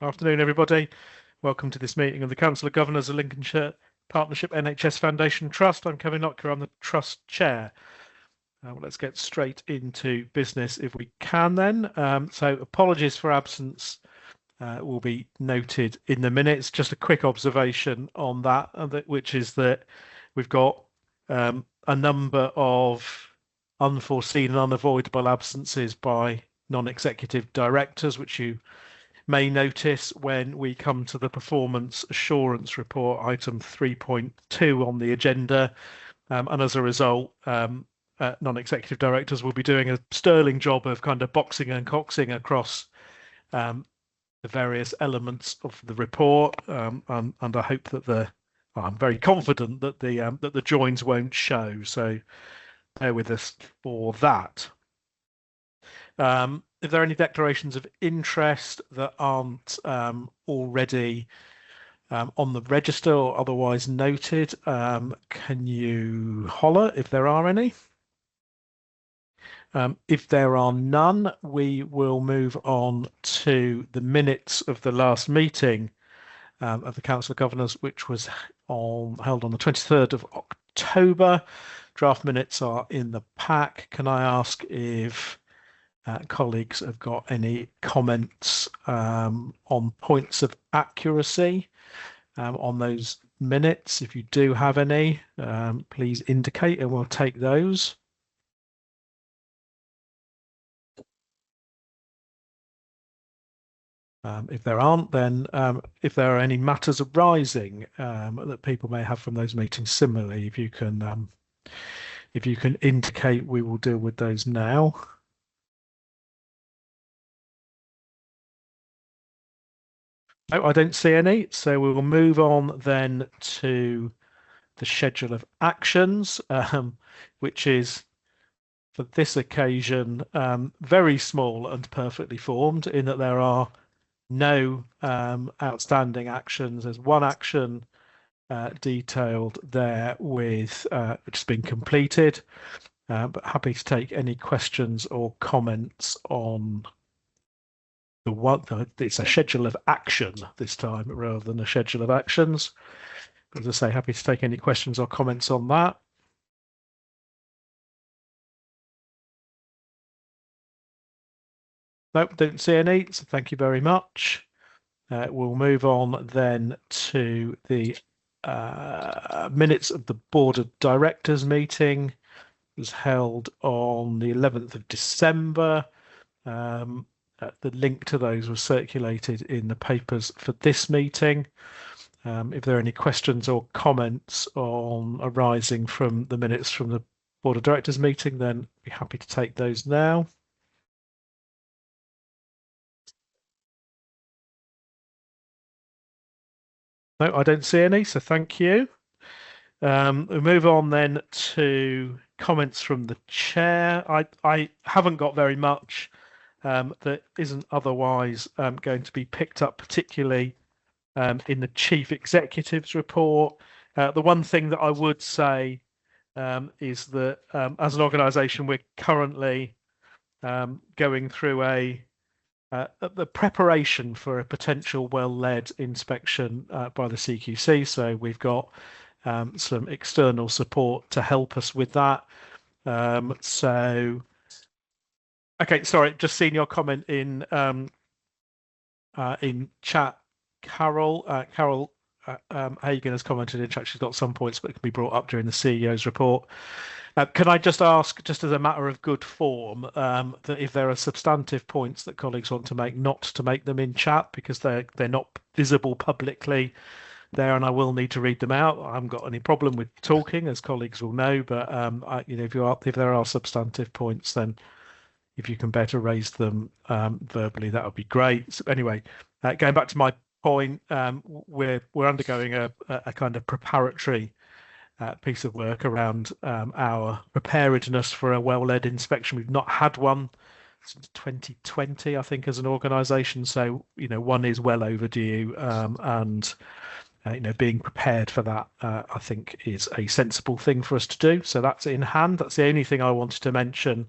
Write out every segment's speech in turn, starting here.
Afternoon, everybody. Welcome to this meeting of the Council of Governors of Lincolnshire Partnership NHS Foundation Trust. I'm Kevin Lockyer, I'm the Trust Chair. Let's get straight into business if we can then. So apologies for absence will be noted in the minutes. Just a quick observation on that, which is that we've got a number of unforeseen and unavoidable absences by non-executive directors, which you may notice when we come to the performance assurance report, item 3.2 on the agenda. And as a result, non-executive directors will be doing a sterling job of kind of boxing and coxing across the various elements of the report. And I hope that I'm very confident that the joins won't show. So bear with us for that. If there are any declarations of interest that aren't already on the register or otherwise noted, can you holler if there are any? If there are none, we will move on to the minutes of the last meeting of the Council of Governors, which was held on the 23rd of October. Draft minutes are in the pack. Can I ask if colleagues have got any comments on points of accuracy on those minutes? If you do have any, please indicate and we'll take those. If there aren't, then if there are any matters arising that people may have from those meetings, similarly, if you can indicate, we will deal with those now. No, I don't see any, so we will move on then to the schedule of actions, which is for this occasion very small and perfectly formed in that there are no outstanding actions. There's one action detailed there with which has been completed, but happy to take any questions or comments on it's a schedule of action this time rather than a schedule of actions. As I say, happy to take any questions or comments on that. Nope, don't see any, so thank you very much. We'll move on then to the minutes of the Board of Directors meeting. It was held on the 11th of December. The link to those was circulated in the papers for this meeting. If there are any questions or comments arising from the minutes from the Board of Directors meeting, then I'd be happy to take those now. No, I don't see any, so thank you. We'll move on then to comments from the chair. I haven't got very much that isn't otherwise going to be picked up, particularly in the Chief Executive's report. The one thing that I would say is that as an organisation, we're currently going through the preparation for a potential well-led inspection by the CQC. So we've got some external support to help us with that. Okay, sorry, just seen your comment in chat, Carol. Carol Hagan has commented in chat. She's got some points that can be brought up during the CEO's report. Can I just ask, just as a matter of good form, that if there are substantive points that colleagues want to make, not to make them in chat because they're not visible publicly there, and I will need to read them out. I haven't got any problem with talking, as colleagues will know, but if there are substantive points, then if you can better raise them verbally, that would be great. So anyway, going back to my point, we're undergoing a kind of preparatory piece of work around our preparedness for a well-led inspection. We've not had one since 2020, I think, as an organisation. So, one is well overdue, and being prepared for that, I think, is a sensible thing for us to do. So that's in hand. That's the only thing I wanted to mention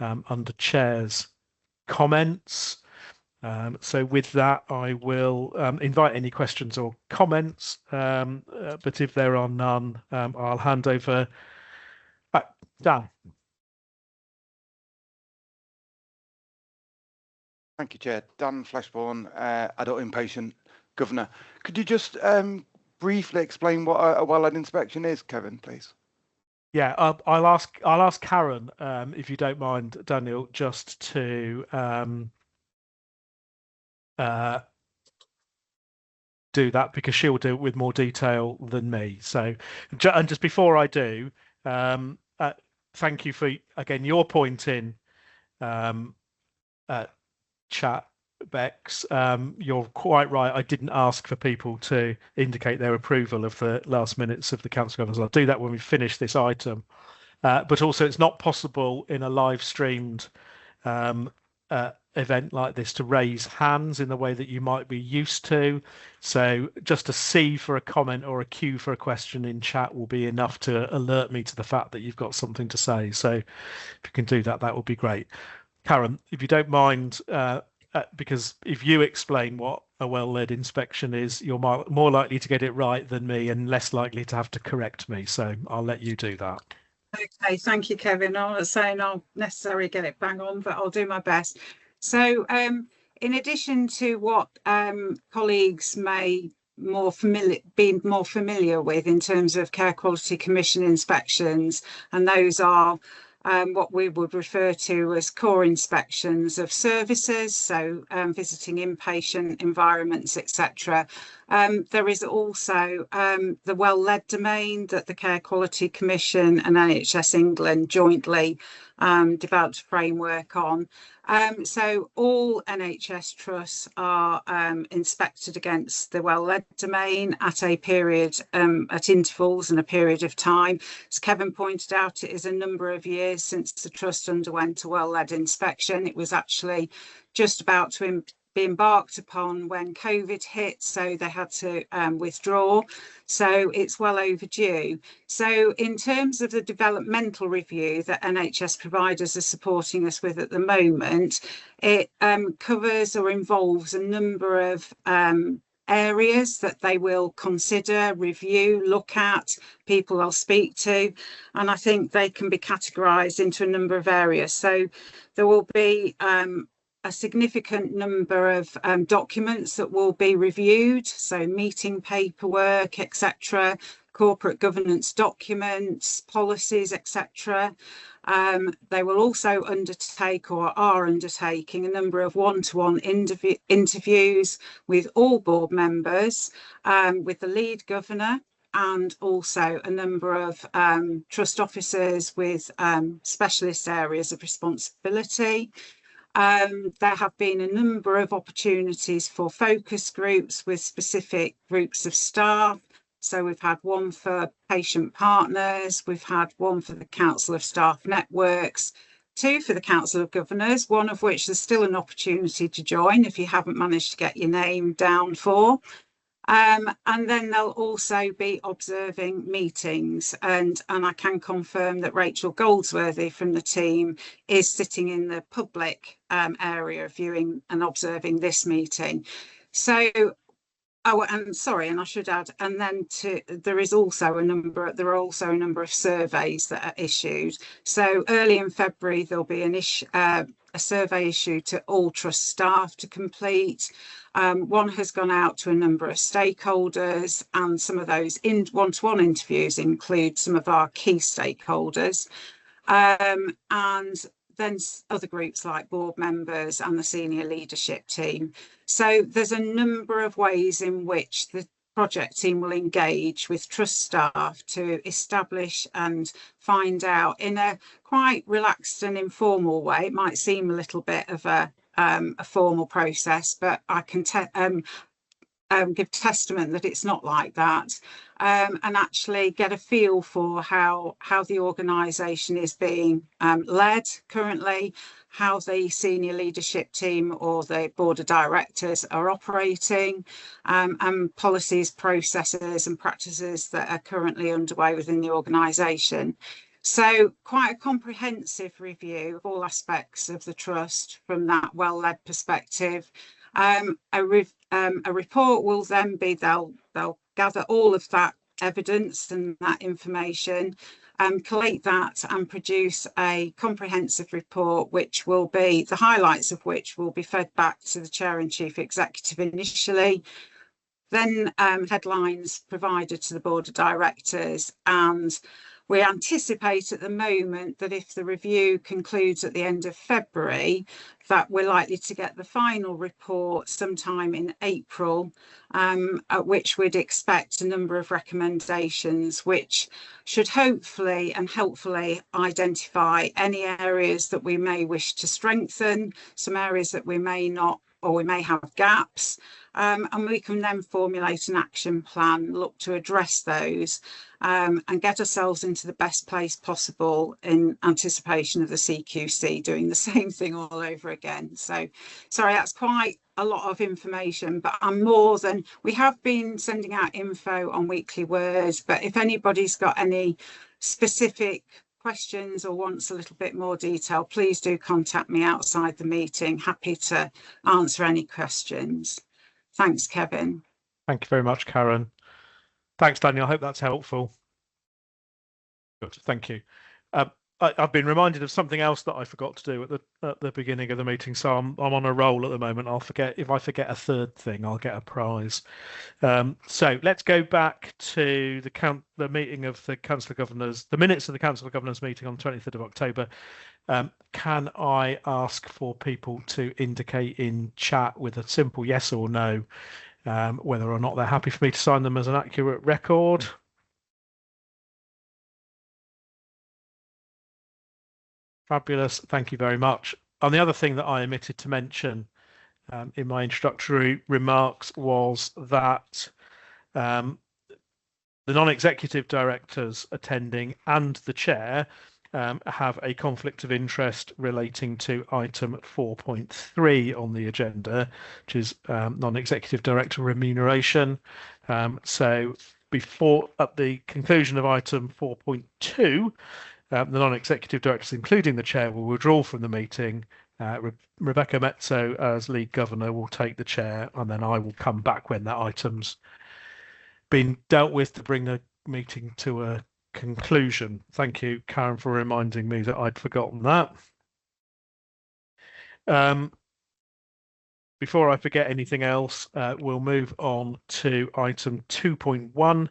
under Chair's comments. So with that, I will invite any questions or comments, but if there are none, I'll hand over. Dan. Thank you, Chair. Dan Fleshborn, Adult Inpatient Governor. Could you just briefly explain what a wellhead inspection is, Kevin, please? Yeah, I'll ask Karen, if you don't mind, Daniel, just to do that, because she'll do it with more detail than me. So, and just before I do, thank you for again your point in chat, Bex. You're quite right. I didn't ask for people to indicate their approval of the last minutes of the Council of Governors. I'll do that when we finish this item. But also, it's not possible in a live streamed event like this to raise hands in the way that you might be used to. So just a C for a comment or a Q for a question in chat will be enough to alert me to the fact that you've got something to say. So if you can do that, that would be great. Karen, if you don't mind, because if you explain what a well-led inspection is, you're more likely to get it right than me and less likely to have to correct me. So I'll let you do that. Okay, thank you, Kevin. I'm not saying I'll necessarily get it bang on, but I'll do my best. So in addition to what colleagues may be more familiar with in terms of Care Quality Commission inspections, and those are what we would refer to as core inspections of services, so visiting inpatient environments, etc. There is also the well-led domain that the Care Quality Commission and NHS England jointly developed a framework on. So all NHS trusts are inspected against the well-led domain at a period, at intervals and a period of time. As Kevin pointed out, it is a number of years since the trust underwent a well-led inspection. It was actually just about to be embarked upon when COVID hit, so they had to withdraw. So it's well overdue. So in terms of the developmental review that NHS providers are supporting us with at the moment, it covers or involves a number of areas that they will consider, review, look at, people they'll speak to, and I think they can be categorised into a number of areas. So there will be a significant number of documents that will be reviewed, so meeting paperwork, etc., corporate governance documents, policies, etc. They will also undertake or are undertaking a number of one-to-one interviews with all board members, with the lead governor, and also a number of trust officers with specialist areas of responsibility. There have been a number of opportunities for focus groups with specific groups of staff. So we've had one for patient partners, we've had one for the Council of Staff Networks, two for the Council of Governors, one of which there's still an opportunity to join if you haven't managed to get your name down for. And then they'll also be observing meetings, and I can confirm that Rachel Goldsworthy from the team is sitting in the public area viewing and observing this meeting. So, and sorry, and I should add, and then there are also a number of surveys that are issued. So early in February there'll be a survey issued to all trust staff to complete. One has gone out to a number of stakeholders, and some of those one-to-one interviews include some of our key stakeholders. And then other groups like board members and the senior leadership team. So there's a number of ways in which the project team will engage with trust staff to establish and find out in a quite relaxed and informal way. It might seem a little bit of a formal process, but I can give testament that it's not like that, and actually get a feel for how the organisation is being led currently, how the senior leadership team or the board of directors are operating, and policies, processes and practices that are currently underway within the organisation. So quite a comprehensive review of all aspects of the trust from that well-led perspective. A report will then be, they'll gather all of that evidence and that information, collate that and produce a comprehensive report, which will be, the highlights of which will be fed back to the Chair and Chief Executive initially, then headlines provided to the Board of Directors, and we anticipate at the moment that if the review concludes at the end of February, that we're likely to get the final report sometime in April, at which we'd expect a number of recommendations, which should hopefully and helpfully identify any areas that we may wish to strengthen, some areas that we may not, or we may have gaps, and we can then formulate an action plan, look to address those, and get ourselves into the best place possible in anticipation of the CQC doing the same thing all over again. So sorry, that's quite a lot of information, but we have been sending out info on Weekly Words, but if anybody's got any specific questions or wants a little bit more detail, please do contact me outside the meeting. Happy to answer any questions. Thanks, Kevin. Thank you very much, Karen. Thanks, Daniel. I hope that's helpful. Good, thank you. I've been reminded of something else that I forgot to do at the beginning of the meeting, so I'm on a roll at the moment. If I forget a third thing, I'll get a prize. So let's go back to the meeting of the Council of Governors, the minutes of the Council of Governors meeting on 23rd of October. Can I ask for people to indicate in chat with a simple yes or no whether or not they're happy for me to sign them as an accurate record? Fabulous, thank you very much. And the other thing that I omitted to mention in my introductory remarks was that the non-executive directors attending and the chair have a conflict of interest relating to item 4.3 on the agenda, which is non-executive director remuneration. So before, at the conclusion of item 4.2, the non-executive directors, including the chair, will withdraw from the meeting. Rebecca Mezzo, as lead governor, will take the chair, and then I will come back when that item's been dealt with to bring the meeting to a conclusion. Thank you, Karen, for reminding me that I'd forgotten that. Before I forget anything else, we'll move on to item 2.1,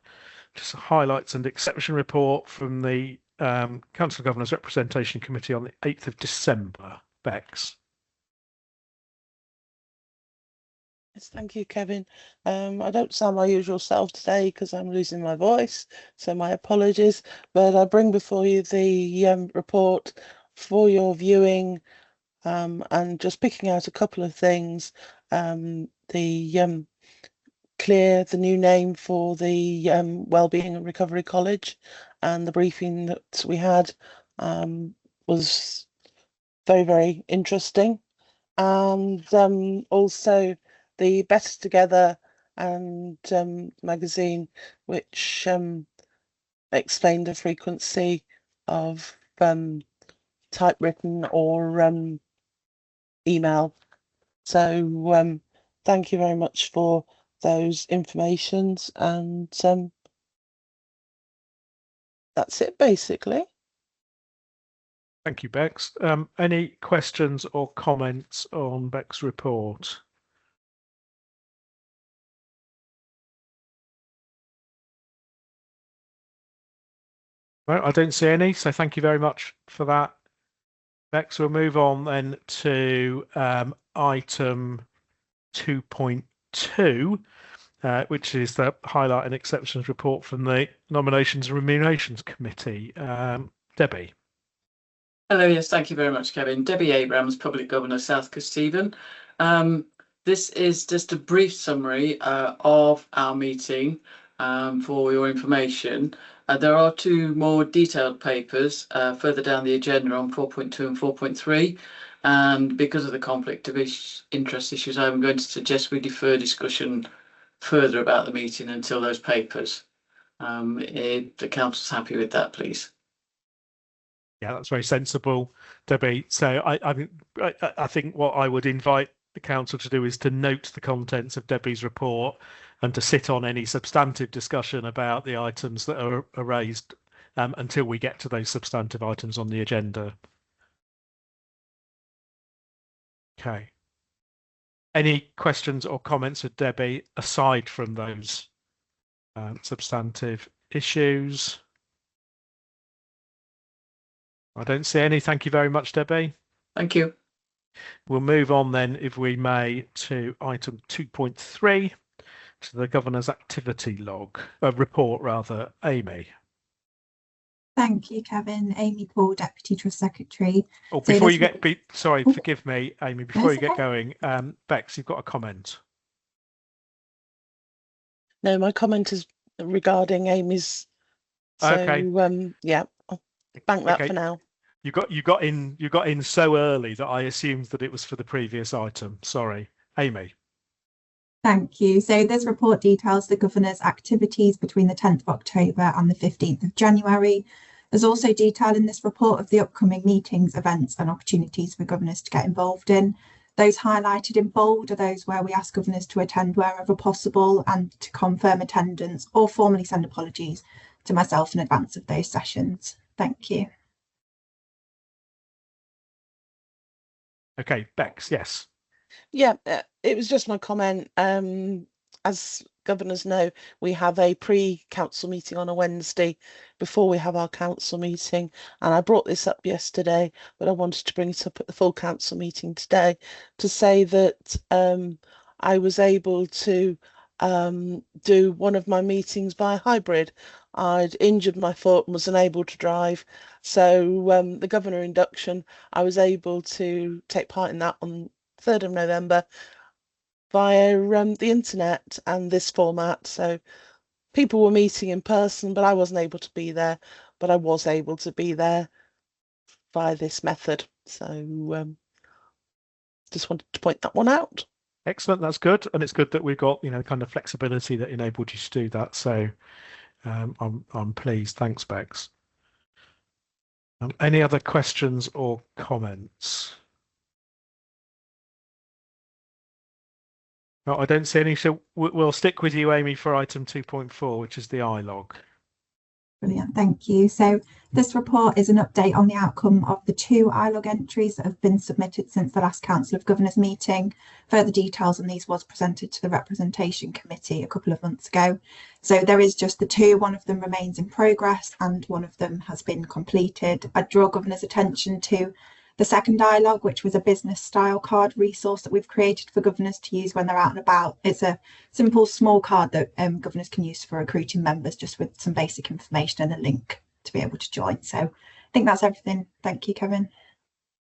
just highlights and exception report from the Council of Governors Representation Committee on the 8th of December. Bex. Yes, thank you, Kevin. I don't sound my usual self today because I'm losing my voice, so my apologies. But I bring before you the report for your viewing, and just picking out a couple of things. The Clear, the new name for the Wellbeing and Recovery College, and the briefing that we had was very, very interesting. And also the Better Together and magazine, which explained the frequency of typewritten or email. So thank you very much for those informations, and that's it basically. Thank you, Bex. Any questions or comments on Beck's report? Well, I don't see any, so thank you very much for that. Bex, we'll move on then to item 2.2, which is the highlight and exceptions report from the Nominations and Remunerations Committee. Debbie. Hello, yes, thank you very much, Kevin. Debbie Abrams, Public Governor, South Kesteven. This is just a brief summary of our meeting for your information. There are two more detailed papers further down the agenda on 4.2 and 4.3. And because of the conflict of interest issues, I'm going to suggest we defer discussion further about the meeting until those papers. If the council's happy with that, please. Yeah, that's very sensible, Debbie. So I think what I would invite the council to do is to note the contents of Debbie's report and to sit on any substantive discussion about the items that are raised until we get to those substantive items on the agenda. Okay. Any questions or comments with Debbie aside from those substantive issues? I don't see any. Thank you very much, Debbie. Thank you. We'll move on then, if we may, to item 2.3, to the Governor's activity log, report rather. Amy. Thank you, Kevin. Amy Paul, Deputy Trust Secretary. Oh, before you get, sorry, forgive me, Amy, before you get okay. going, Bex, you've got a comment. No, my comment is regarding Amy's. So, okay. Yeah, I'll bank that for now. You got in so early that I assumed that it was for the previous item. Sorry, Amy. Thank you. So this report details the Governor's activities between the 10th of October and the 15th of January. There's also detail in this report of the upcoming meetings, events and opportunities for governors to get involved in. Those highlighted in bold are those where we ask governors to attend wherever possible and to confirm attendance or formally send apologies to myself in advance of those sessions. Thank you. Okay, Bex, yes. Yeah, it was just my comment. As governors know, we have a pre-council meeting on a Wednesday before we have our council meeting, and I brought this up yesterday, but I wanted to bring it up at the full council meeting today to say that I was able to do one of my meetings by hybrid. I'd injured my foot and was unable to drive, so the governor induction, I was able to take part in that on 3rd of November via the internet and this format. So people were meeting in person, but I wasn't able to be there, but I was able to be there via this method. So just wanted to point that one out. Excellent, that's good, and it's good that we've got kind of flexibility that enabled you to do that. So I'm pleased. Thanks, Bex. Any other questions or comments? No, I don't see any, so we'll stick with you, Amy, for item 2.4, which is the iLog. Brilliant, thank you. So this report is an update on the outcome of the 2 iLog entries that have been submitted since the last Council of Governors meeting. Further details on these was presented to the Representation Committee a couple of months ago. So there is just the 2, one of them remains in progress and one of them has been completed. I draw Governor's attention to the second iLog, which was a business style card resource that we've created for governors to use when they're out and about. It's a simple small card that governors can use for recruiting members, just with some basic information and a link to be able to join. So I think that's everything. Thank you, Kevin.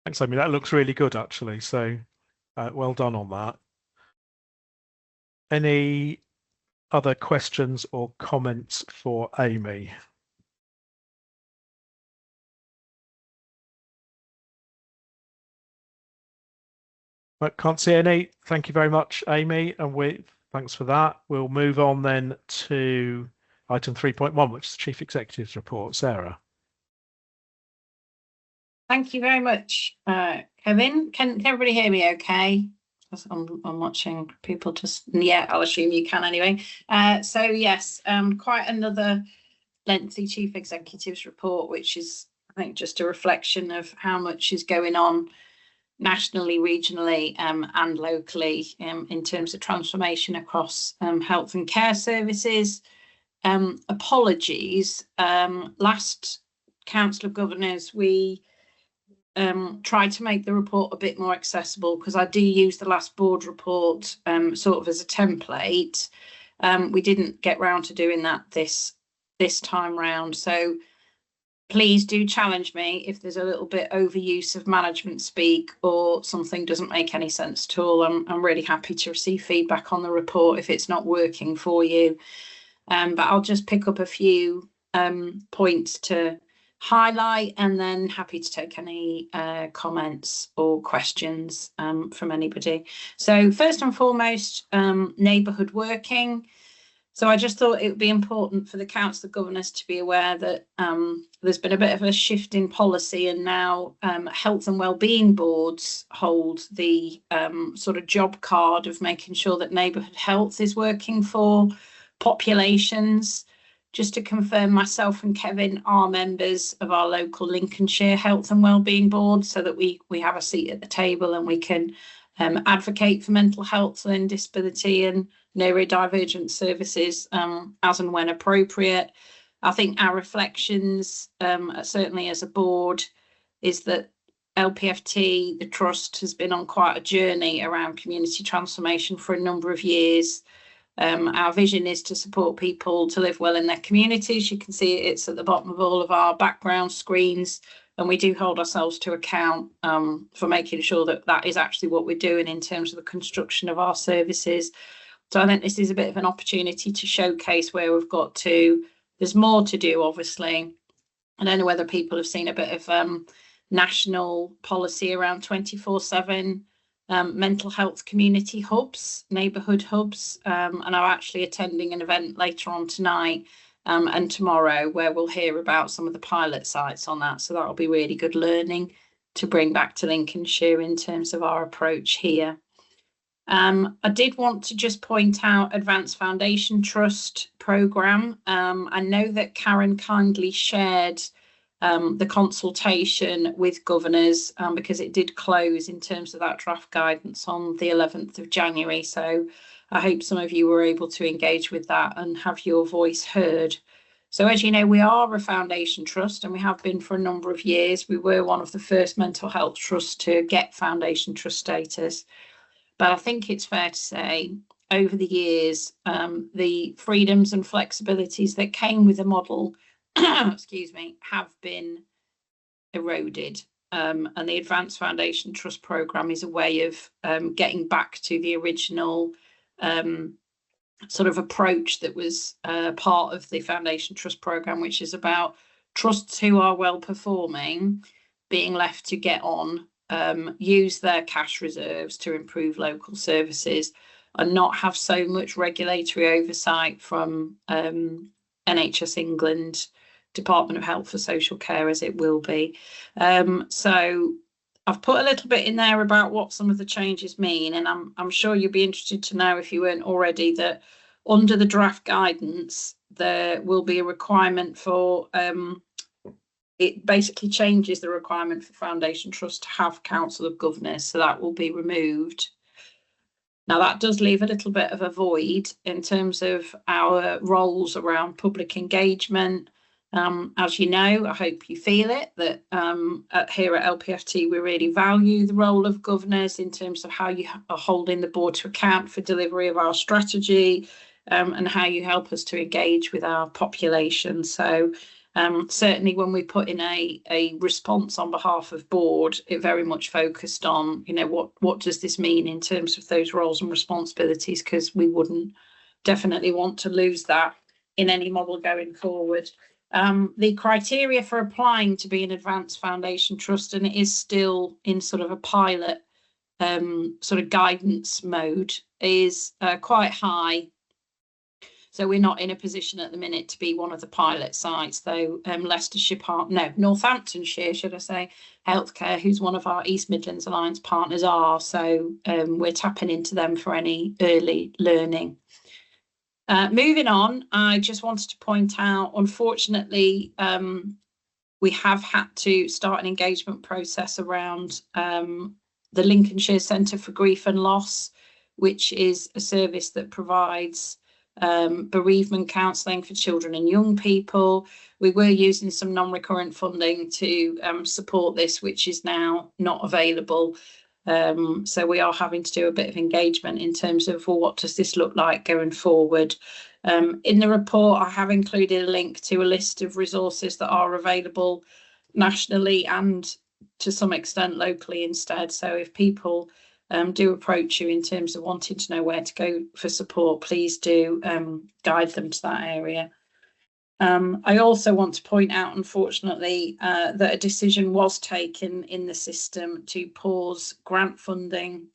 Thanks, Amy. That looks really good, actually. So well done on that. Any other questions or comments for Amy? I can't see any. Thank you very much, Amy, and thanks for that. We'll move on then to item 3.1, which is the Chief Executive's report. Sarah. Thank you very much, Kevin. Can everybody hear me okay? I'm watching people just, yeah, I'll assume you can anyway. So yes, quite another lengthy Chief Executive's report, which is, I think, just a reflection of how much is going on nationally, regionally and locally in terms of transformation across health and care services. Apologies, last Council of Governors we tried to make the report a bit more accessible, because I do use the last board report sort of as a template. We didn't get round to doing that this time round, so please do challenge me if there's a little bit overuse of management speak or something doesn't make any sense at all. I'm really happy to receive feedback on the report if it's not working for you. But I'll just pick up a few points to highlight, and then happy to take any comments or questions from anybody. So first and foremost, neighbourhood working. So I just thought it would be important for the Council of Governors to be aware that there's been a bit of a shift in policy, and now health and wellbeing boards hold the sort of job card of making sure that neighbourhood health is working for populations. Just to confirm, myself and Kevin are members of our local Lincolnshire Health and Wellbeing Board, so that we have a seat at the table and we can advocate for mental health and disability and neurodivergent services as and when appropriate. I think our reflections, certainly as a board, is that LPFT, the trust, has been on quite a journey around community transformation for a number of years. Our vision is to support people to live well in their communities. You can see it's at the bottom of all of our background screens, and we do hold ourselves to account for making sure that that is actually what we're doing in terms of the construction of our services. So I think this is a bit of an opportunity to showcase where we've got to. There's more to do, obviously. I don't know whether people have seen a bit of national policy around 24/7 mental health community hubs, neighbourhood hubs, and I'm actually attending an event later on tonight and tomorrow where we'll hear about some of the pilot sites on that. So that'll be really good learning to bring back to Lincolnshire in terms of our approach here. I did want to just point out Advanced Foundation Trust programme. I know that Karen kindly shared the consultation with governors because it did close in terms of that draft guidance on the 11th of January. So I hope some of you were able to engage with that and have your voice heard. So as you know, we are a foundation trust, and we have been for a number of years. We were one of the first mental health trusts to get foundation trust status. But I think it's fair to say over the years, the freedoms and flexibilities that came with the model excuse me, have been eroded. And the Advanced Foundation Trust programme is a way of getting back to the original sort of approach that was part of the Foundation Trust programme, which is about trusts who are well performing being left to get on, use their cash reserves to improve local services, and not have so much regulatory oversight from NHS England, Department of Health for Social Care, as it will be. So I've put a little bit in there about what some of the changes mean, and I'm sure you'll be interested to know, if you weren't already, that under the draft guidance there will be a requirement for it basically changes the requirement for Foundation Trust to have Council of Governors, so that will be removed. Now that does leave a little bit of a void in terms of our roles around public engagement. As you know, I hope you feel it, that here at LPFT we really value the role of governors in terms of how you are holding the board to account for delivery of our strategy, and how you help us to engage with our population. So certainly when we put in a response on behalf of board, it very much focused on, you know, what does this mean in terms of those roles and responsibilities, because we wouldn't definitely want to lose that in any model going forward. The criteria for applying to be an Advanced Foundation Trust, and it is still in sort of a pilot sort of guidance mode, is quite high. So we're not in a position at the minute to be one of the pilot sites, though Northamptonshire, should I say, Healthcare, who's one of our East Midlands Alliance partners, are. So we're tapping into them for any early learning. Moving on, I just wanted to point out, unfortunately, we have had to start an engagement process around the Lincolnshire Centre for Grief and Loss, which is a service that provides bereavement counselling for children and young people. We were using some non-recurrent funding to support this, which is now not available. So we are having to do a bit of engagement in terms of, well, what does this look like going forward? In the report, I have included a link to a list of resources that are available nationally and to some extent locally instead. So if people do approach you in terms of wanting to know where to go for support, please do guide them to that area. I also want to point out, unfortunately, that a decision was taken in the system to pause grant funding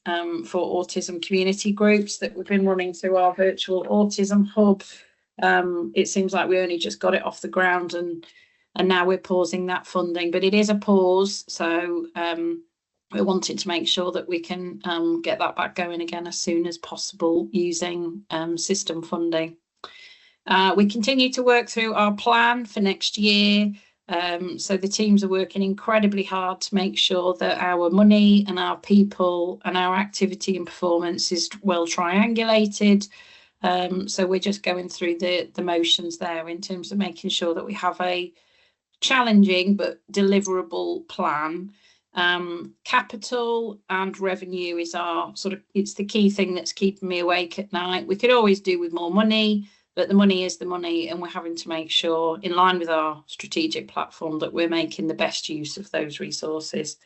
for autism community groups that we've been running through our virtual autism hub. It seems like we only just got it off the ground, and now we're pausing that funding, but it is a pause. So we're wanting to make sure that we can get that back going again as soon as possible using system funding. We continue to work through our plan for next year. So the teams are working incredibly hard to make sure that our money and our people and our activity and performance is well triangulated. So we're just going through the motions there in terms of making sure that we have a challenging but deliverable plan. Capital and revenue is our it's the key thing that's keeping me awake at night. We could always do with more money, but the money is the money, and we're having to make sure, in line with our strategic platform, that we're making the best use of those resources.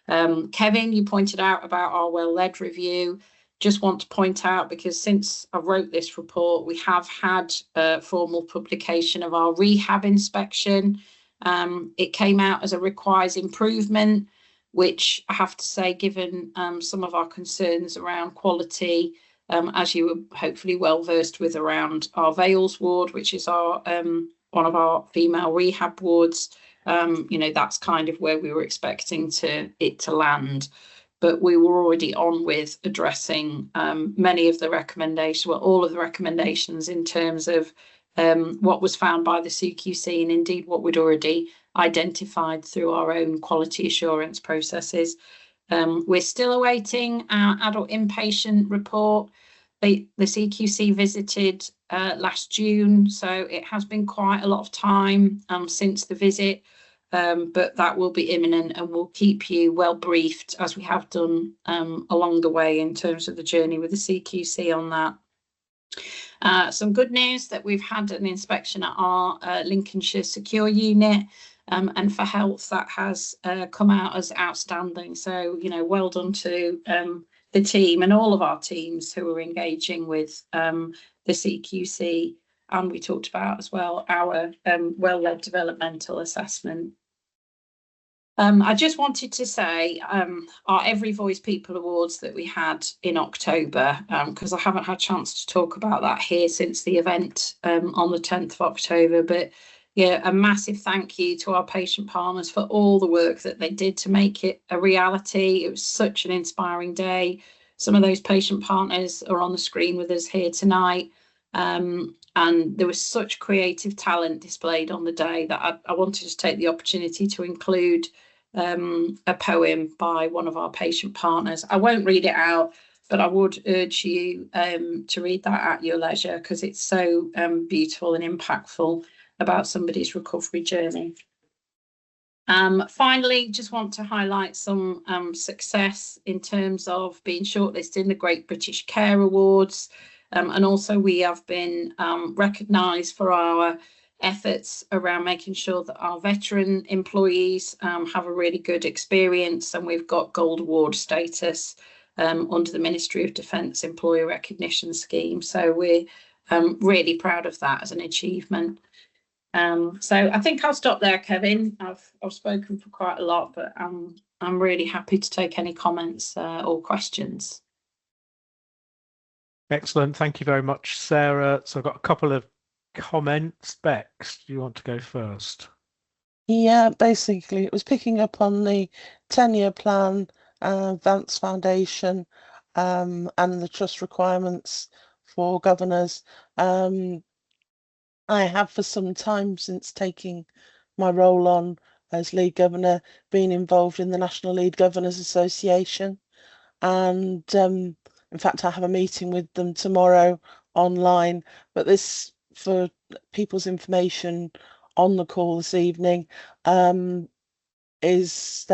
Kevin, you pointed out about our well-led review. Just want to point out, because since I wrote this report, we have had a formal publication of our rehab inspection. It came out as a requires improvement, which I have to say, given some of our concerns around quality, as you were hopefully well versed with around our Vales ward, which is our one of our female rehab wards, that's kind of where we were expecting it to land. But we were already on with addressing many of the recommendations, well, all of the recommendations in terms of what was found by the CQC, and indeed what we'd already identified through our own quality assurance processes. We're still awaiting our adult inpatient report. The CQC visited last June, so it has been quite a lot of time since the visit, but that will be imminent, and we'll keep you well briefed, as we have done along the way in terms of the journey with the CQC on that. Some good news that we've had an inspection at our Lincolnshire Secure Unit, and for health that has come out as outstanding. So, well done to the team and all of our teams who are engaging with the CQC. And we talked about as well our well-led developmental assessment. I just wanted to say our Every Voice People Awards that we had in October, because I haven't had a chance to talk about that here since the event on the 10th of October. But yeah, a massive thank you to our patient partners for all the work that they did to make it a reality. It was such an inspiring day. Some of those patient partners are on the screen with us here tonight. And there was such creative talent displayed on the day that I wanted to take the opportunity to include a poem by one of our patient partners. I won't read it out, but I would urge you to read that at your leisure, because it's so beautiful and impactful about somebody's recovery journey. Finally, just want to highlight some success in terms of being shortlisted in the Great British Care Awards. And also we have been recognised for our efforts around making sure that our veteran employees have a really good experience, and we've got Gold Award status under the Ministry of Defence Employer Recognition Scheme. So we're really proud of that as an achievement. So I think I'll stop there, Kevin. I've spoken for quite a lot, but I'm really happy to take any comments or questions. Excellent. Thank you very much, Sarah. So I've got a couple of comments. Bex, do you want to go first? Yeah, basically it was picking up on the 10-year plan, Vance Foundation, and the trust requirements for governors. I have for some time since taking my role on as lead governor been involved in the National Lead Governors Association, and in fact I have a meeting with them tomorrow online, but this, for people's information on the call this evening, is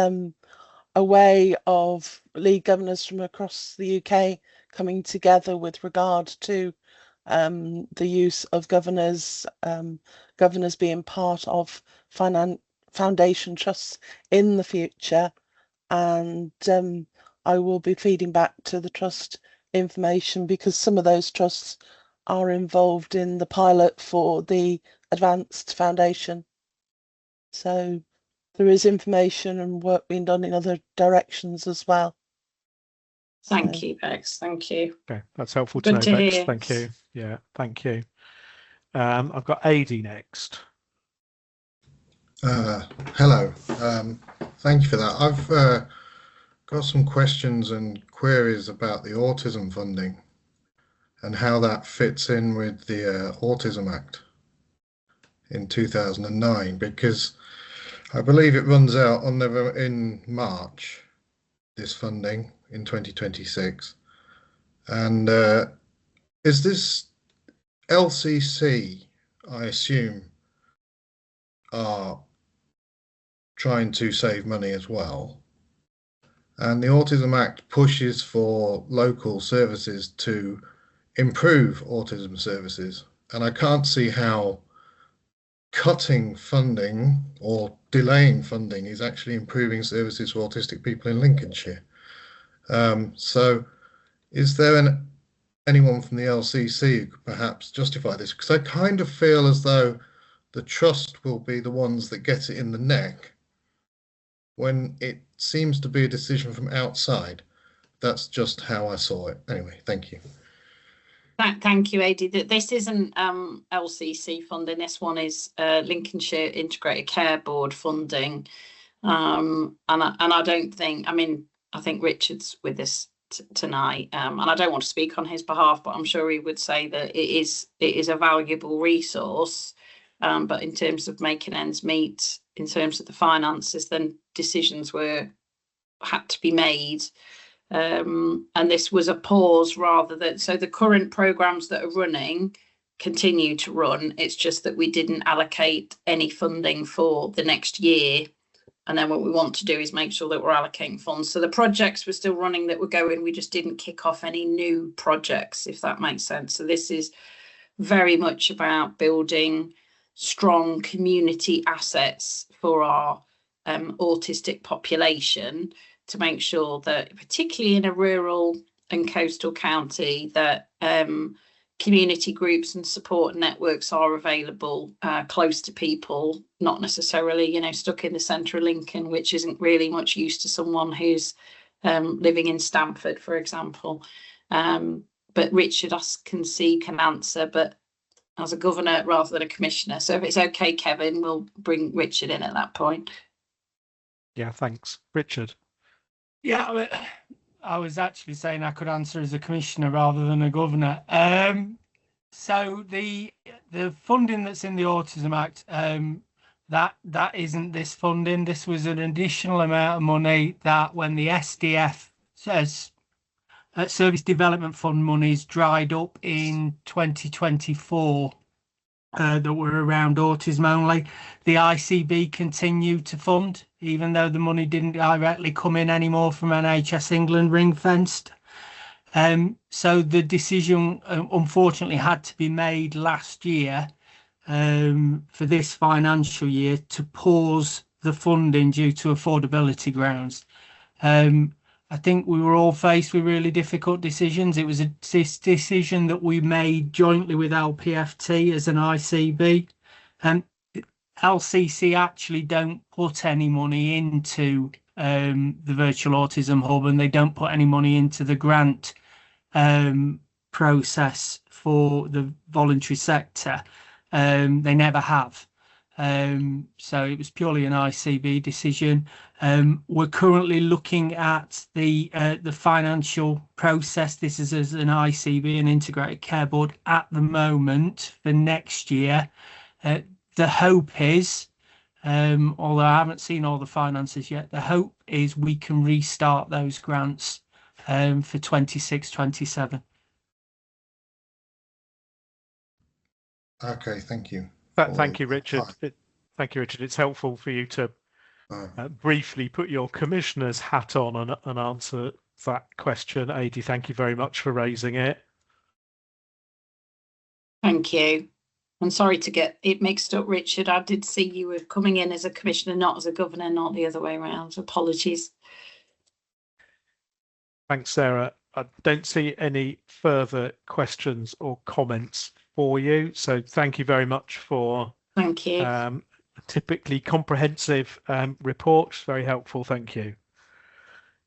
a way of lead governors from across the UK coming together with regard to the use of governors being part of foundation trusts in the future, and I will be feeding back to the trust information, because some of those trusts are involved in the pilot for the Advanced Foundation. So there is information and work being done in other directions as well. Thank So, you, Bex. Thank you. Okay, that's helpful Good to know, to Bex. hear. Thank you. Yeah, thank you. I've got Adi next. Hello. Thank you for that. I've got some questions and queries about the autism funding and how that fits in with the Autism Act in 2009, because I believe it runs out in March, this funding in 2026. And is this LCC, I assume, are trying to save money as well? And the Autism Act pushes for local services to improve autism services. And I can't see how cutting funding or delaying funding is actually improving services for autistic people in Lincolnshire. So is there anyone from the LCC who could perhaps justify this? Because I kind of feel as though the trust will be the ones that get it in the neck when it seems to be a decision from outside. That's just how I saw it. Anyway, thank you. Thank you, Adi. This isn't LCC funding. This one is Lincolnshire Integrated Care Board funding. And I don't think, I think Richard's with us tonight, and I don't want to speak on his behalf, but I'm sure he would say that it is a valuable resource. But in terms of making ends meet, in terms of the finances, then decisions had to be made. And this was a pause rather than, so the current programs that are running continue to run. It's just that we didn't allocate any funding for the next year. And then what we want to do is make sure that we're allocating funds. So the projects were still running that were going, we just didn't kick off any new projects, if that makes sense. So this is very much about building strong community assets for our autistic population, to make sure that, particularly in a rural and coastal county, that community groups and support networks are available close to people, not necessarily, stuck in the centre of Lincoln, which isn't really much use to someone who's living in Stamford, for example. But Richard, I can see, can answer, but as a governor rather than a commissioner. So if it's okay, Kevin, we'll bring Richard in at that point. Yeah, thanks. Richard. Yeah, I was actually saying I could answer as a commissioner rather than a governor. So the funding that's in the Autism Act, that isn't this funding. This was an additional amount of money that, when the SDF says Service Development Fund monies dried up in 2024, that were around autism only, the ICB continued to fund, even though the money didn't directly come in anymore from NHS England ring-fenced. So the decision, unfortunately, had to be made last year for this financial year to pause the funding due to affordability grounds. I think we were all faced with really difficult decisions. It was a decision that we made jointly with LPFT as an ICB. LCC actually don't put any money into the Virtual Autism Hub, and they don't put any money into the grant process for the voluntary sector. They never have. So it was purely an ICB decision. We're currently looking at the financial process. This is as an ICB, an Integrated Care Board, at the moment for next year. The hope is, although I haven't seen all the finances yet, the hope is we can restart those grants for 26-27. Okay, thank you. Thank you, Richard. Thank you, Richard. It's helpful for you to briefly put your commissioner's hat on and answer that question. Adi, thank you very much for raising it. Thank you. I'm sorry to get it mixed up, Richard. I did see you were coming in as a commissioner, not as a governor, not the other way around. Apologies. Thanks, Sarah. I don't see any further questions or comments for you. So thank you very much for Thank you. a typically comprehensive report. Very helpful. Thank you.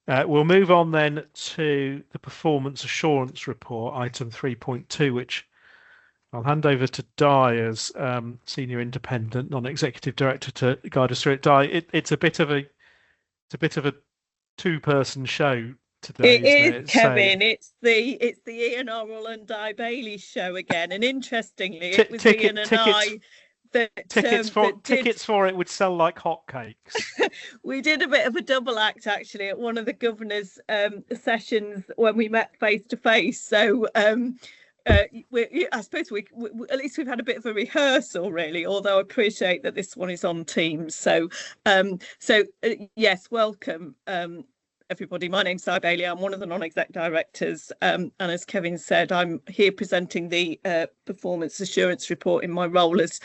We'll move on then to the performance assurance report, item 3.2, which I'll hand over to Di as senior independent non-executive director to guide us through it. Di, it's a bit of a two-person show today. It isn't is, Kevin. It's the Ian Orrell and Di Bailey show again, and interestingly, it was Ian and I that tickets for it would sell like hotcakes. We did a bit of a double act actually at one of the governor's sessions when we met face to face. So I suppose we at least we've had a bit of a rehearsal really, although I appreciate that this one is on Teams. So yes, welcome everybody. My name's Di Bailey. I'm one of the non-exec directors, and as Kevin said, I'm here presenting the performance assurance report in my role as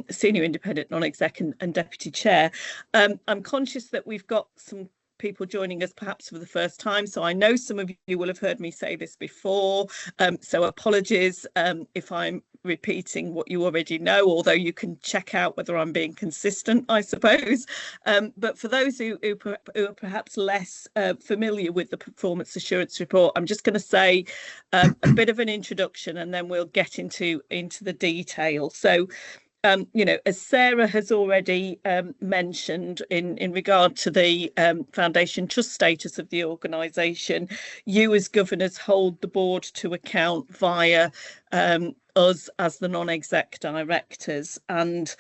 senior independent non-exec and deputy chair. I'm conscious that we've got some people joining us perhaps for the first time, so I know some of you will have heard me say this before, so apologies if I'm repeating what you already know, although you can check out whether I'm being consistent, I suppose. But for those who are perhaps less familiar with the performance assurance report, I'm just going to say a bit of an introduction and then we'll get into the detail. So as Sarah has already mentioned in regard to the foundation trust status of the organisation, you as governors hold the board to account via us as the non-exec directors, and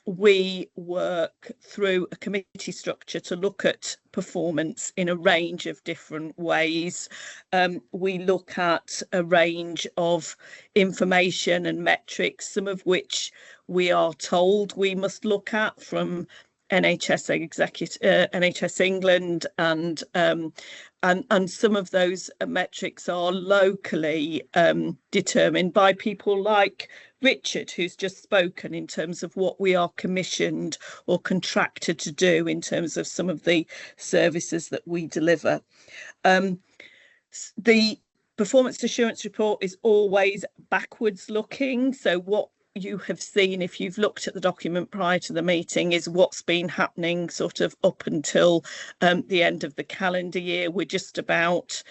we work through a committee structure to look at performance in a range of different ways. We look at a range of information and metrics, some of which we are told we must look at from NHS NHS England, and some of those metrics are locally determined by people like Richard, who's just spoken, in terms of what we are commissioned or contracted to do in terms of some of the services that we deliver. The performance assurance report is always backwards looking, so what you have seen, if you've looked at the document prior to the meeting, is what's been happening sort of up until the end of the calendar year. We're just about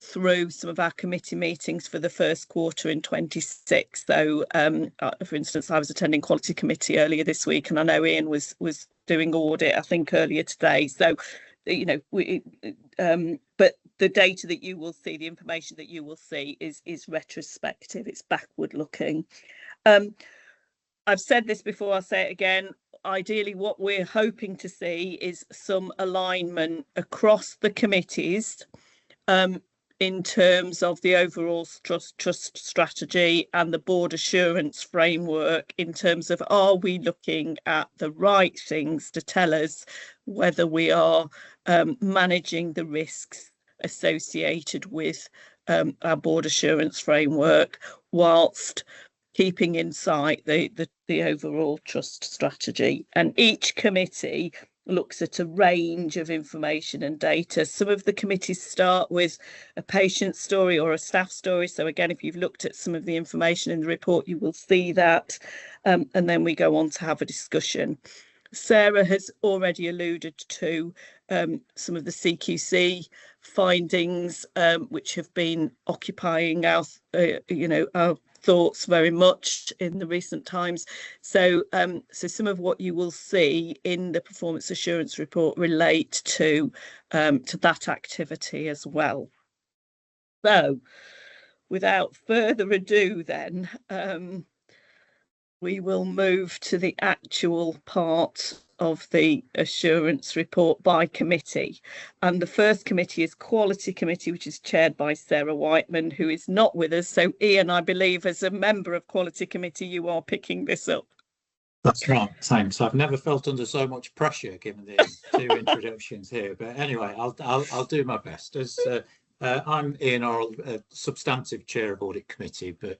through some of our committee meetings for the first quarter in 26. So for instance, I was attending quality committee earlier this week, and I know Ian was doing audit, I think, earlier today. So but the data that you will see, the information that you will see is retrospective, it's backward looking. I've said this before, I'll say it again. Ideally, what we're hoping to see is some alignment across the committees in terms of the overall trust strategy and the board assurance framework, in terms of, are we looking at the right things to tell us whether we are managing the risks associated with our board assurance framework, whilst keeping in sight the overall trust strategy. And each committee looks at a range of information and data. Some of the committees start with a patient story or a staff story. So again, if you've looked at some of the information in the report, you will see that. And then we go on to have a discussion. Sarah has already alluded to some of the CQC findings, which have been occupying our thoughts very much in the recent times. So some of what you will see in the performance assurance report relate to that activity as well. So without further ado then, we will move to the actual part of the assurance report by committee. And the first committee is Quality Committee, which is chaired by Sarah Whiteman, who is not with us. So Ian, I believe as a member of Quality Committee, you are picking this up. That's right, thanks. I've never felt under so much pressure given the two introductions here. But anyway, I'll do my best. As I'm Ian Orrell, substantive chair of Audit Committee, but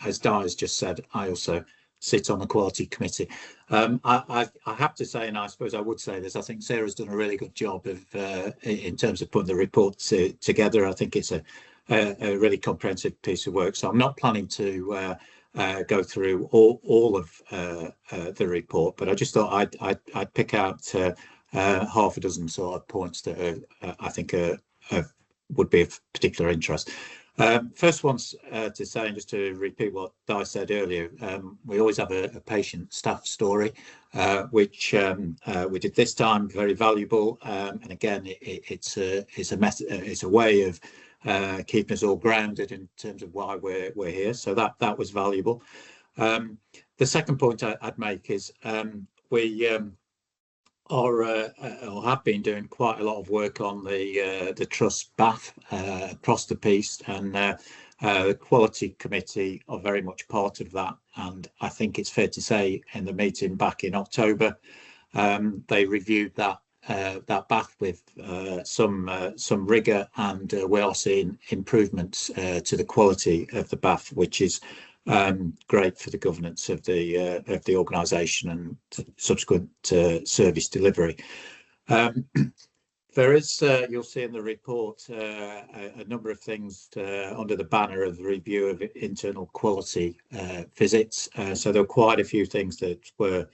as Di has just said, I also sit on the quality committee. I have to say, and I suppose I would say this, I think Sarah's done a really good job of in terms of putting the report together. I think it's a really comprehensive piece of work. So I'm not planning to go through all of the report, but I just thought I'd pick out half a dozen sort of points that I think would be of particular interest. First one's to say, and just to repeat what Di said earlier, we always have a patient staff story, which we did this time, very valuable. And again, it's a method, it's a way of keeping us all grounded in terms of why we're here. So that was valuable. The second point I'd make is we or have been doing quite a lot of work on the trust BAF across the piece, and the quality committee are very much part of that. And I think it's fair to say in the meeting back in October, they reviewed that BAF with some rigour, and we are seeing improvements to the quality of the BAF, which is great for the governance of the organisation and subsequent service delivery. There is, you'll see in the report, a number of things under the banner of the review of internal quality visits. So there were quite a few things that were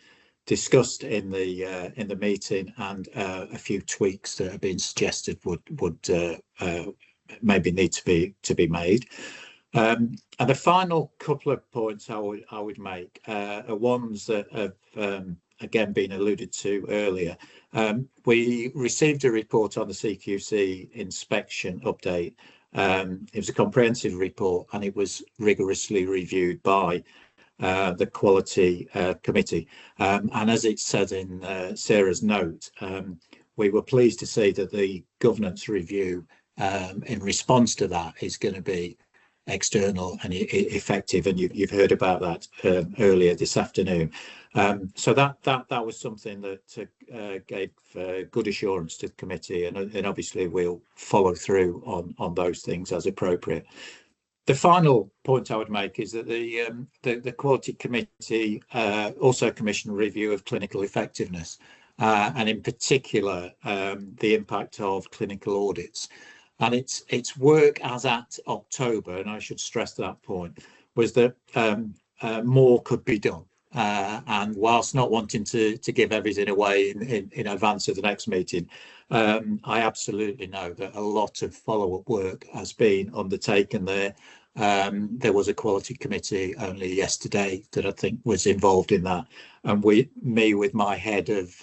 discussed in the meeting, and a few tweaks that have been suggested would maybe need to be made. And the final couple of points I would make are ones that have again been alluded to earlier. We received a report on the CQC inspection update. It was a comprehensive report, and it was rigorously reviewed by the quality committee. And as it said in Sarah's note, we were pleased to see that the governance review in response to that is going to be external and effective, and you've heard about that earlier this afternoon. So that was something that gave good assurance to the committee, and obviously we'll follow through on those things as appropriate. The final point I would make is that the quality committee also commissioned a review of clinical effectiveness, and in particular the impact of clinical audits. And its work as at October, and I should stress that point, was that more could be done. And whilst not wanting to give everything away in advance of the next meeting, I absolutely know that a lot of follow-up work has been undertaken there. There was a quality committee only yesterday that I think was involved in that, and with my head of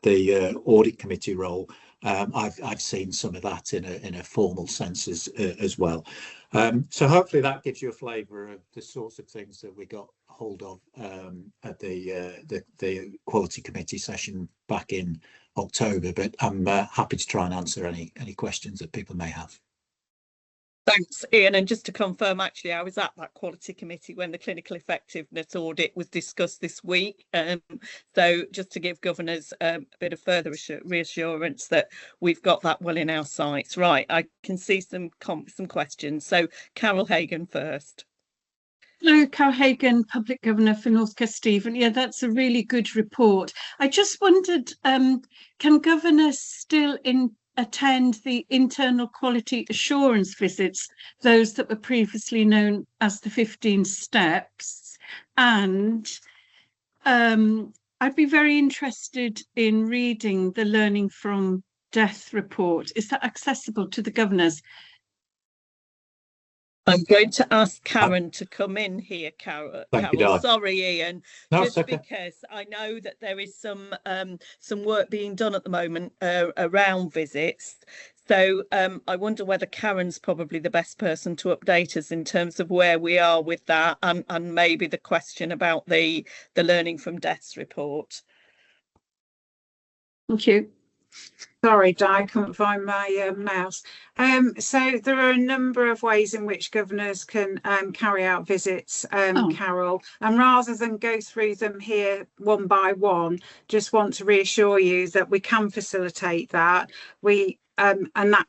the audit committee role, I've seen some of that in a formal sense as well. So hopefully that gives you a flavour of the sorts of things that we got hold of at the quality committee session back in October. But I'm happy to try and answer any questions that people may have. Thanks, Ian. And just to confirm, actually, I was at that quality committee when the clinical effectiveness audit was discussed this week. So just to give governors a bit of further reassurance that we've got that well in our sights. Right, I can see some questions. So Carol Hagan first. Hello, Carol Hagan, Public Governor for North Kesteven. Yeah, that's a really good report. I just wondered, can governors still attend the internal quality assurance visits, those that were previously known as the 15 steps? And I'd be very interested in reading the Learning from Death report. Is that accessible to the governors? I'm going to ask Karen to come in here, Carol. Sorry, Ian. No, just okay. Because I know that there is some work being done at the moment around visits. So I wonder whether Karen's probably the best person to update us in terms of where we are with that, and maybe the question about the Learning from Deaths report. Thank you. Sorry, Di, I couldn't find my mouse. So there are a number of ways in which governors can carry out visits, Carol. And rather than go through them here one by one, just want to reassure you that we can facilitate that. And that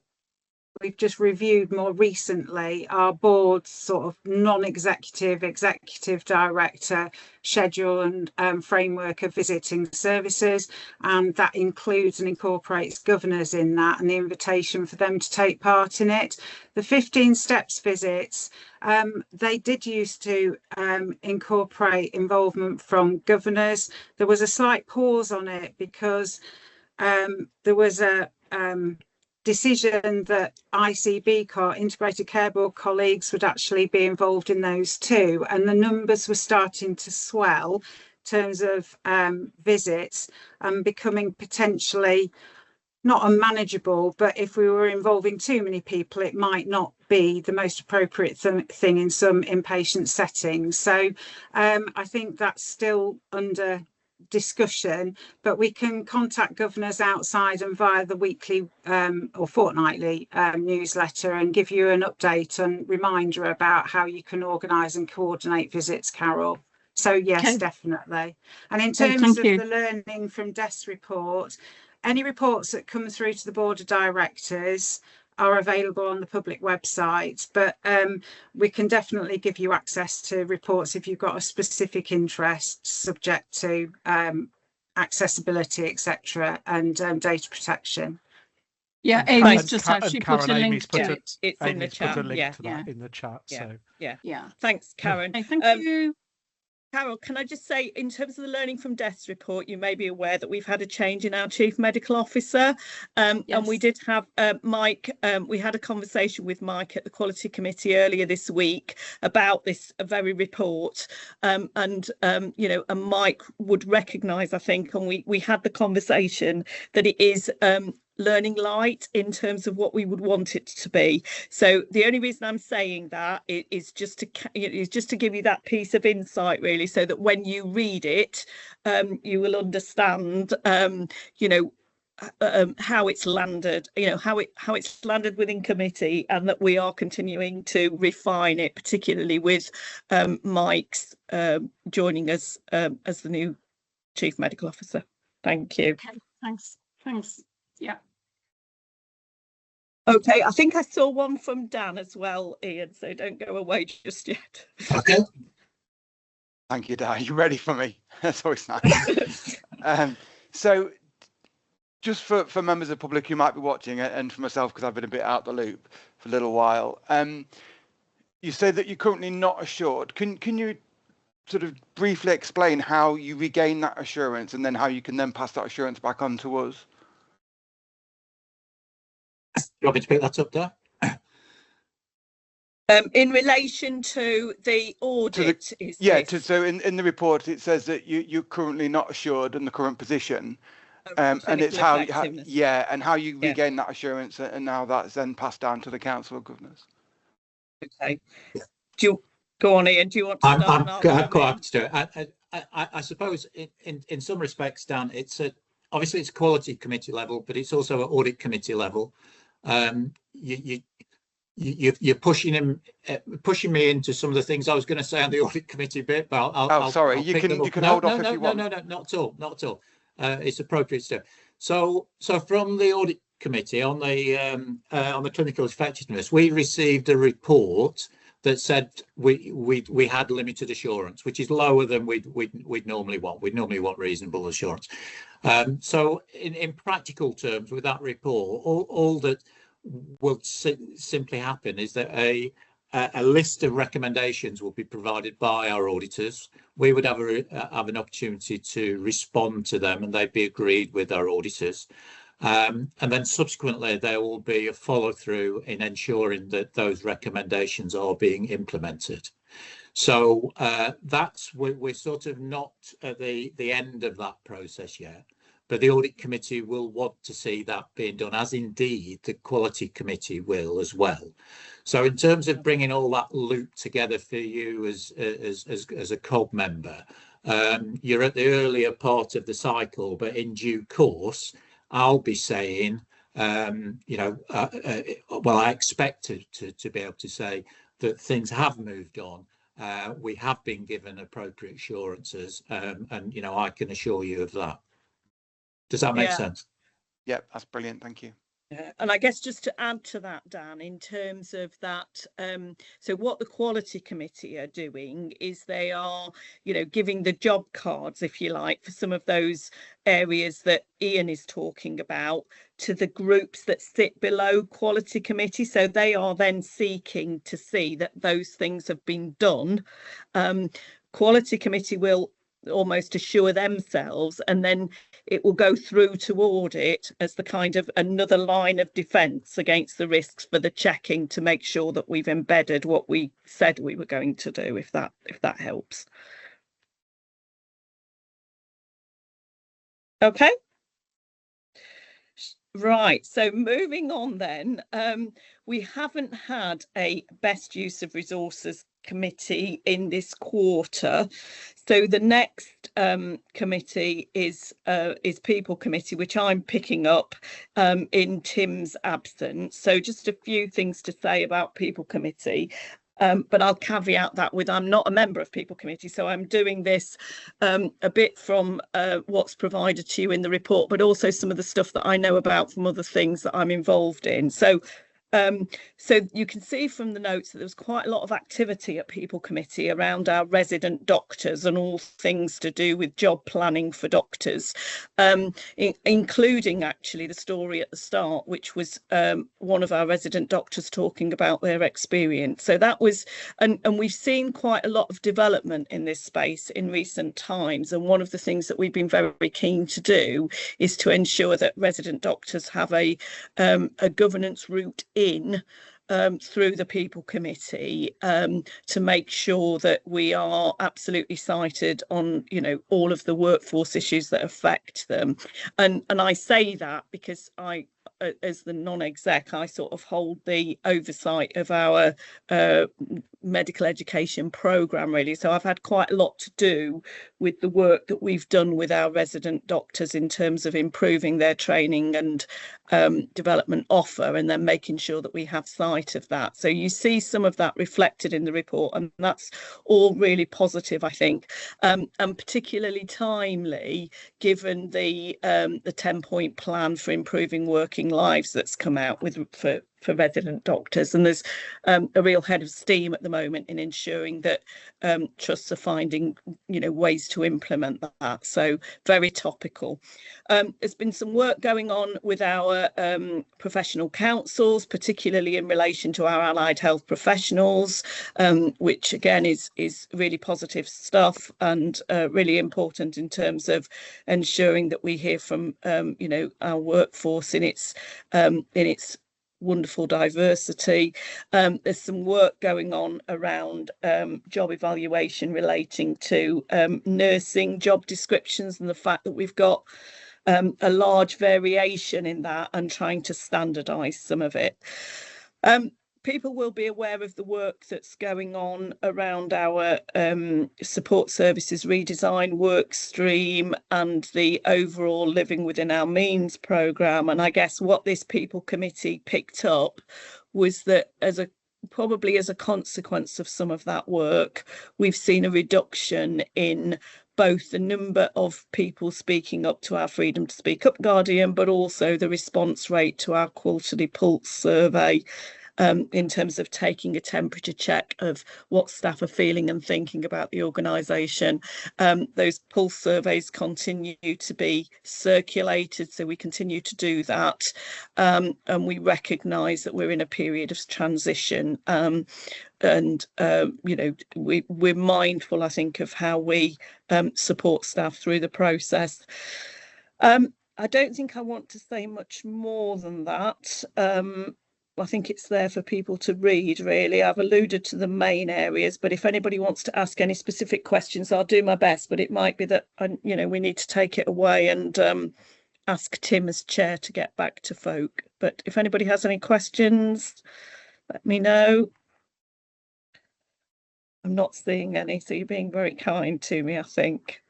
we've just reviewed more recently our board's sort of non-executive executive director schedule and framework of visiting services, and that includes and incorporates governors in that and the invitation for them to take part in it. The 15 steps visits, they did used to incorporate involvement from governors. There was a slight pause on it because there was a decision that ICB Integrated Care Board colleagues would actually be involved in those too, and the numbers were starting to swell in terms of visits and becoming potentially not unmanageable, but if we were involving too many people, it might not be the most appropriate thing in some inpatient settings. So I think that's still under discussion, but we can contact governors outside and via the weekly or fortnightly newsletter and give you an update and reminder about how you can organise and coordinate visits, Carol. So yes, Okay. Definitely. And in terms of the learning from DESS report, any reports that come through to the Board of Directors are available on the public website, but we can definitely give you access to reports if you've got a specific interest, subject to accessibility, etc., and data protection. Yeah, And Amy's Ca- just and actually Karen, put a link Amy's to put a- it. It's in the Amy's put chat. a link Yeah, to that in the chat. Yeah. So yeah. Yeah. Thanks, Karen. Okay, thank you. Carol, can I just say, in terms of the Learning from Deaths report, you may be aware that we've had a change in our Chief Medical Officer, and we did have Mike, we had a conversation with Mike at the Quality Committee earlier this week about this very report, and Mike would recognise, I think, and we had the conversation that it is learning light in terms of what we would want it to be. So the only reason I'm saying that is just to give you that piece of insight, really, so that when you read it, you will understand, how it's landed, how it's landed within committee, and that we are continuing to refine it, particularly with Mike's joining us as the new Chief Medical Officer. Thank you. Okay, thanks. Yeah. Okay, I think I saw one from Dan as well, Ian, so don't go away just yet. Okay. Thank you, Dan. You ready for me? That's always nice. So just for members of the public who might be watching, and for myself, because I've been a bit out the loop for a little while, you say that you're currently not assured. Can you sort of briefly explain how you regain that assurance, and then how you can then pass that assurance back on to us? You want me to pick that up, Dan? In relation to the audit, so in the report it says that you're currently not assured in the current position, and it's how you regain that assurance, and how that's then passed down to the Council of Governors. Okay. Do you go on, Ian? Do you want to start? I'm quite happy to do it. I suppose in some respects, Dan, obviously it's quality committee level, but it's also at audit committee level. You're pushing me into some of the things I was going to say on the audit committee bit, but I'll you can hold off if you want. No, not at all. It's appropriate stuff. So from the audit committee on the clinical effectiveness, we received a report that said we had limited assurance, which is lower than we'd normally want. We'd normally want reasonable assurance. So in practical terms, with that report, all that will simply happen is that a list of recommendations will be provided by our auditors. We would have an opportunity to respond to them, and they'd be agreed with our auditors. And then subsequently, there will be a follow through in ensuring that those recommendations are being implemented. So we're sort of not at the end of that process yet, but the audit committee will want to see that being done, as indeed the quality committee will as well. So in terms of bringing all that loop together for you as a COG member, you're at the earlier part of the cycle, but in due course, I'll be saying, I expect to be able to say that things have moved on. We have been given appropriate assurances, and I can assure you of that. Does that make sense? Yeah, that's brilliant. Thank you. Yeah, and I guess just to add to that, Dan, in terms of that, so what the Quality Committee are doing is they are, giving the job cards, if you like, for some of those areas that Ian is talking about to the groups that sit below Quality Committee. So they are then seeking to see that those things have been done. Quality Committee will almost assure themselves, and then it will go through to audit as the kind of another line of defence against the risks for the checking to make sure that we've embedded what we said we were going to do, if that helps. Okay. Right, so moving on then, we haven't had a best use of resources committee in this quarter, so the next committee is People Committee, which I'm picking up in Tim's absence. So just a few things to say about People Committee. But I'll caveat that with I'm not a member of People Committee, so I'm doing this a bit from what's provided to you in the report, but also some of the stuff that I know about from other things that I'm involved in. So you can see from the notes that there was quite a lot of activity at People Committee around our resident doctors and all things to do with job planning for doctors, including actually the story at the start, which was one of our resident doctors talking about their experience. So that was, and we've seen quite a lot of development in this space in recent times. And one of the things that we've been very keen to do is to ensure that resident doctors have a governance route in through the People Committee to make sure that we are absolutely cited on, all of the workforce issues that affect them. And I say that because I, as the non-exec, I sort of hold the oversight of our medical education programme, really. So I've had quite a lot to do with the work that we've done with our resident doctors in terms of improving their training and development offer, and then making sure that we have sight of that. So you see some of that reflected in the report, and that's all really positive, I think, and particularly timely given the 10-point plan for improving working lives that's come out for resident doctors. And there's a real head of steam at the moment in ensuring that trusts are finding, ways to implement that. So very topical. There's been some work going on with our professional councils, particularly in relation to our allied health professionals, which again is really positive stuff and really important in terms of ensuring that we hear from our workforce in its wonderful diversity. There's some work going on around job evaluation relating to nursing job descriptions, and the fact that we've got a large variation in that, and trying to standardise some of it. People will be aware of the work that's going on around our support services redesign work stream and the overall Living Within Our Means programme. And I guess what this People Committee picked up was that probably as a consequence of some of that work, we've seen a reduction in both the number of people speaking up to our Freedom to Speak Up Guardian, but also the response rate to our quarterly pulse survey, in terms of taking a temperature check of what staff are feeling and thinking about the organisation. Those pulse surveys continue to be circulated, so we continue to do that. And we recognise that we're in a period of transition. And we're mindful, I think, of how we support staff through the process. I don't think I want to say much more than that. I think it's there for people to read, really. I've alluded to the main areas, but if anybody wants to ask any specific questions, I'll do my best. But it might be that, we need to take it away and ask Tim as chair to get back to folk. But if anybody has any questions, let me know. I'm not seeing any, so you're being very kind to me, I think.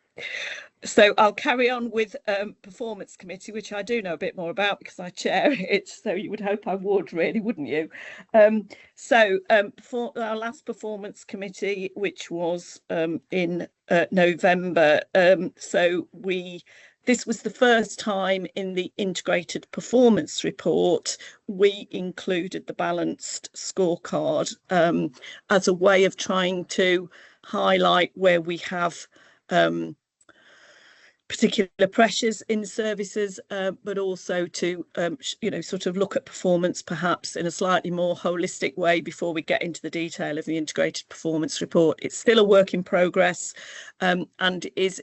So I'll carry on with Performance Committee, which I do know a bit more about because I chair it. So you would hope I would, really, wouldn't you? For our last Performance Committee, which was in November, so we this was the first time in the integrated performance report we included the balanced scorecard as a way of trying to highlight where we have particular pressures in services, but also to sort of look at performance perhaps in a slightly more holistic way before we get into the detail of the integrated performance report. It's still a work in progress, and is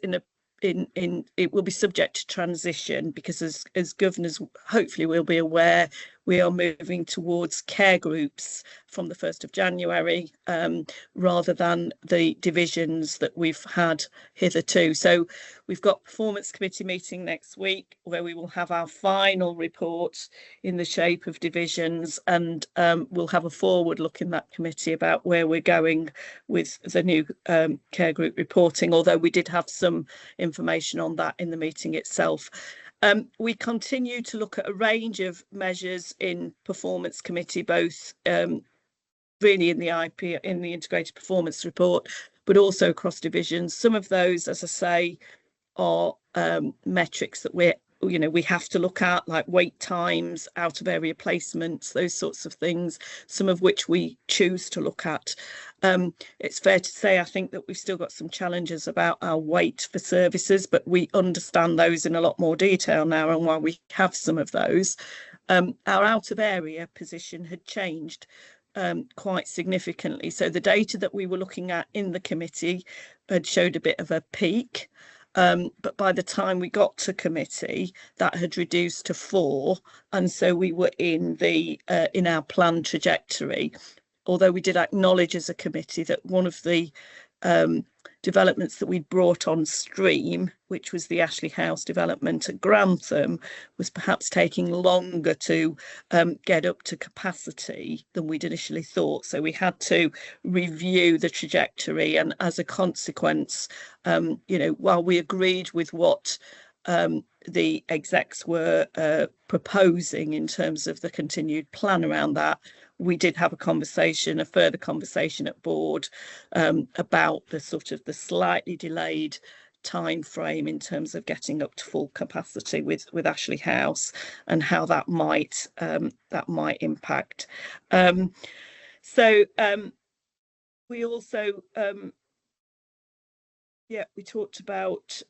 it will be subject to transition, because as governors hopefully will be aware, we are moving towards care groups from the 1st of January rather than the divisions that we've had hitherto. So we've got performance committee meeting next week where we will have our final report in the shape of divisions, and we'll have a forward look in that committee about where we're going with the new care group reporting, although we did have some information on that in the meeting itself. We continue to look at a range of measures in performance committee, both really in the integrated performance report, but also across divisions. Some of those, as I say, are metrics that we have to look at, like wait times, out of area placements, those sorts of things, some of which we choose to look at. It's fair to say, I think, that we've still got some challenges about our wait for services, but we understand those in a lot more detail now, and while we have some of those, our out of area position had changed quite significantly. So the data that we were looking at in the committee had showed a bit of a peak. But by the time we got to committee, that had reduced to 4, and so we were in our planned trajectory. Although we did acknowledge as a committee that one of the developments that we brought on stream, which was the Ashley House development at Grantham, was perhaps taking longer to get up to capacity than we'd initially thought. So we had to review the trajectory, and as a consequence, while we agreed with what the execs were proposing in terms of the continued plan around that, we did have a further conversation at board about the slightly delayed time frame in terms of getting up to full capacity with Ashley House, and how that might impact. We also we talked about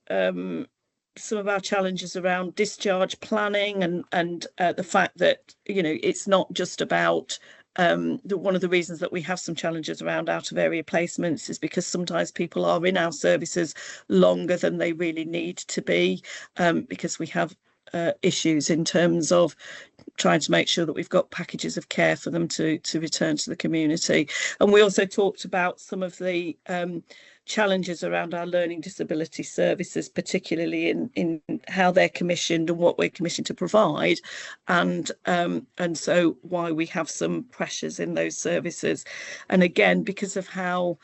some of our challenges around discharge planning, and the fact that it's not just about one of the reasons that we have some challenges around out of area placements is because sometimes people are in our services longer than they really need to be, because we have issues in terms of trying to make sure that we've got packages of care for them to return to the community. And we also talked about some of the challenges around our learning disability services, particularly in how they're commissioned and what we're commissioned to provide, and so why we have some pressures in those services. And again, because of how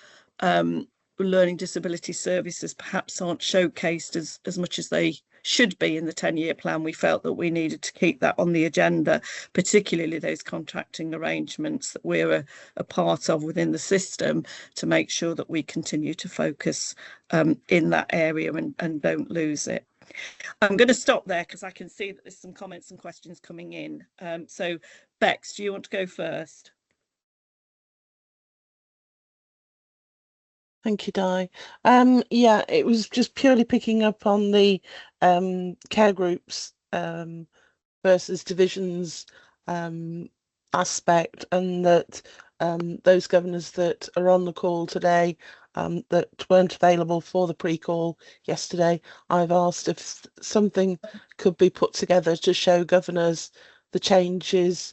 learning disability services perhaps aren't showcased as much as they should be in the 10-year plan, we felt that we needed to keep that on the agenda, particularly those contracting arrangements that we're a part of within the system, to make sure that we continue to focus in that area and don't lose it. I'm going to stop there because I can see that there's some comments and questions coming in. So Bex, do you want to go first? Thank you, Di. It was just purely picking up on the care groups versus divisions aspect, and that those governors that are on the call today that weren't available for the pre-call yesterday, I've asked if something could be put together to show governors the changes,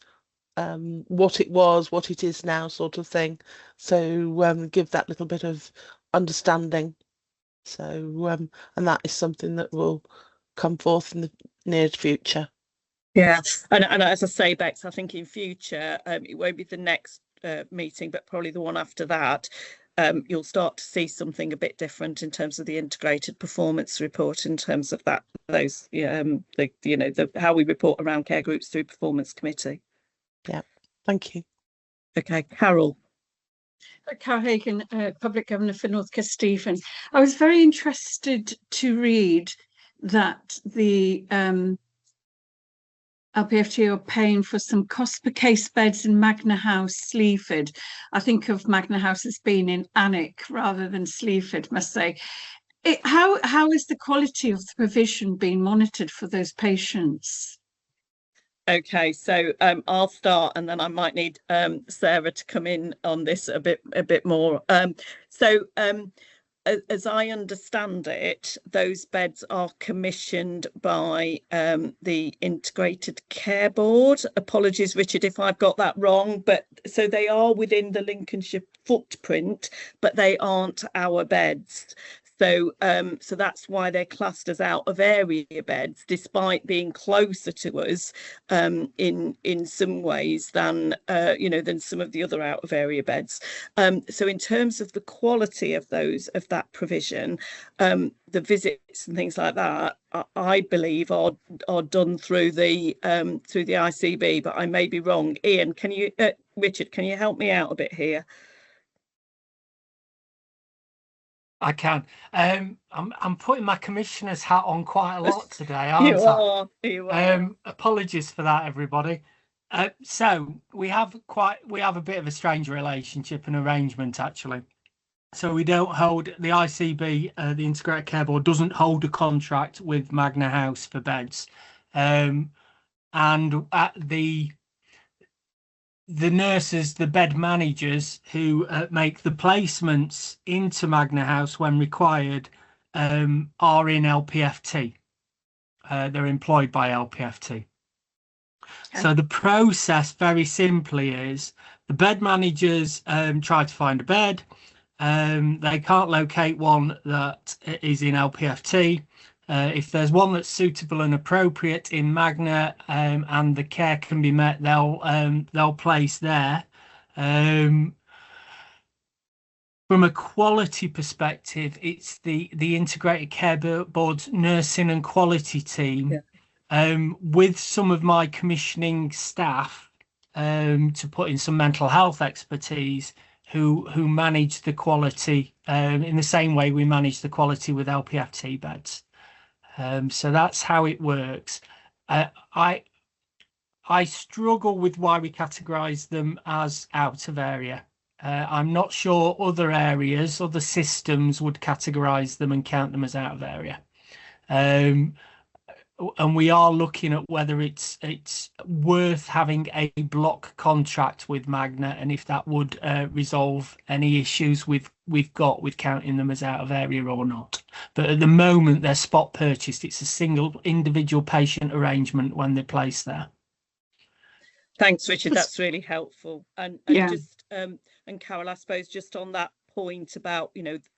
what it was, what it is now, sort of thing. So give that little bit of understanding. So and that is something that will come forth in the near future. Yeah, and as I say, Bex, I think in future it won't be the next meeting, but probably the one after that. You'll start to see something a bit different in terms of the integrated performance report, in terms of how we report around care groups through performance committee. Yeah, thank you. Okay, Carol. Carol Hagan, Public Governor for North Kesteven. I was very interested to read that the LPFT are paying for some cost per case beds in Magna House, Sleaford. I think of Magna House as being in Alnwick rather than Sleaford, must say. How is the quality of the provision being monitored for those patients? Okay, so I'll start, and then I might need Sarah to come in on this a bit more. As I understand it, those beds are commissioned by the Integrated Care Board. Apologies, Richard, if I've got that wrong, but so they are within the Lincolnshire footprint, but they aren't our beds. So that's why they're classed as out of area beds, despite being closer to us in some ways than than some of the other out of area beds. So in terms of the quality of that provision, the visits and things like that, I believe are done through the ICB, but I may be wrong. Ian, Richard, can you help me out a bit here? I can. I'm putting my commissioner's hat on quite a lot today, aren't I? You are. Apologies for that, everybody. So we have a bit of a strange relationship and arrangement, actually. So we don't hold the ICB, the Integrated Care Board, doesn't hold a contract with Magna House for beds, and at the nurses, the bed managers who make the placements into Magna House when required are in LPFT. They're employed by LPFT. Okay. So the process very simply is the bed managers try to find a bed. They can't locate one that is in LPFT. If there's one that's suitable and appropriate in Magna and the care can be met, they'll place there. From a quality perspective, it's the Integrated Care Board's nursing and quality team, with some of my commissioning staff to put in some mental health expertise, who manage the quality in the same way we manage the quality with LPFT beds. So that's how it works. I struggle with why we categorise them as out of area. I'm not sure other areas, other systems would categorise them and count them as out of area. And we are looking at whether it's worth having a block contract with Magna, and if that would resolve any issues we've got with counting them as out of area or not. But at the moment, they're spot purchased. It's a single individual patient arrangement when they're placed there. Thanks, Richard. That's really helpful. And just and Carol, I suppose just on that point about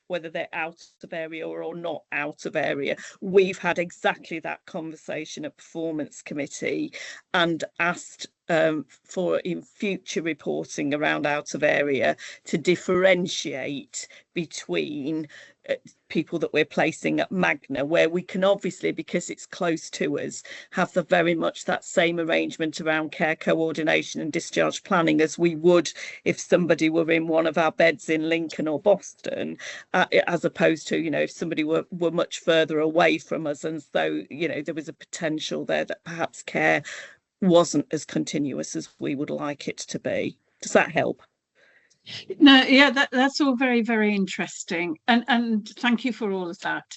whether they're out of area or not out of area, we've had exactly that conversation at Performance Committee and asked for in future reporting around out of area to differentiate between people that we're placing at Magna, where we can obviously, because it's close to us, have the very much that same arrangement around care coordination and discharge planning as we would if somebody were in one of our beds in Lincoln or Boston, as opposed to if somebody were much further away from us, and so there was a potential there that perhaps care wasn't as continuous as we would like it to be. Does that help? No, yeah, that's all very, very interesting, and thank you for all of that.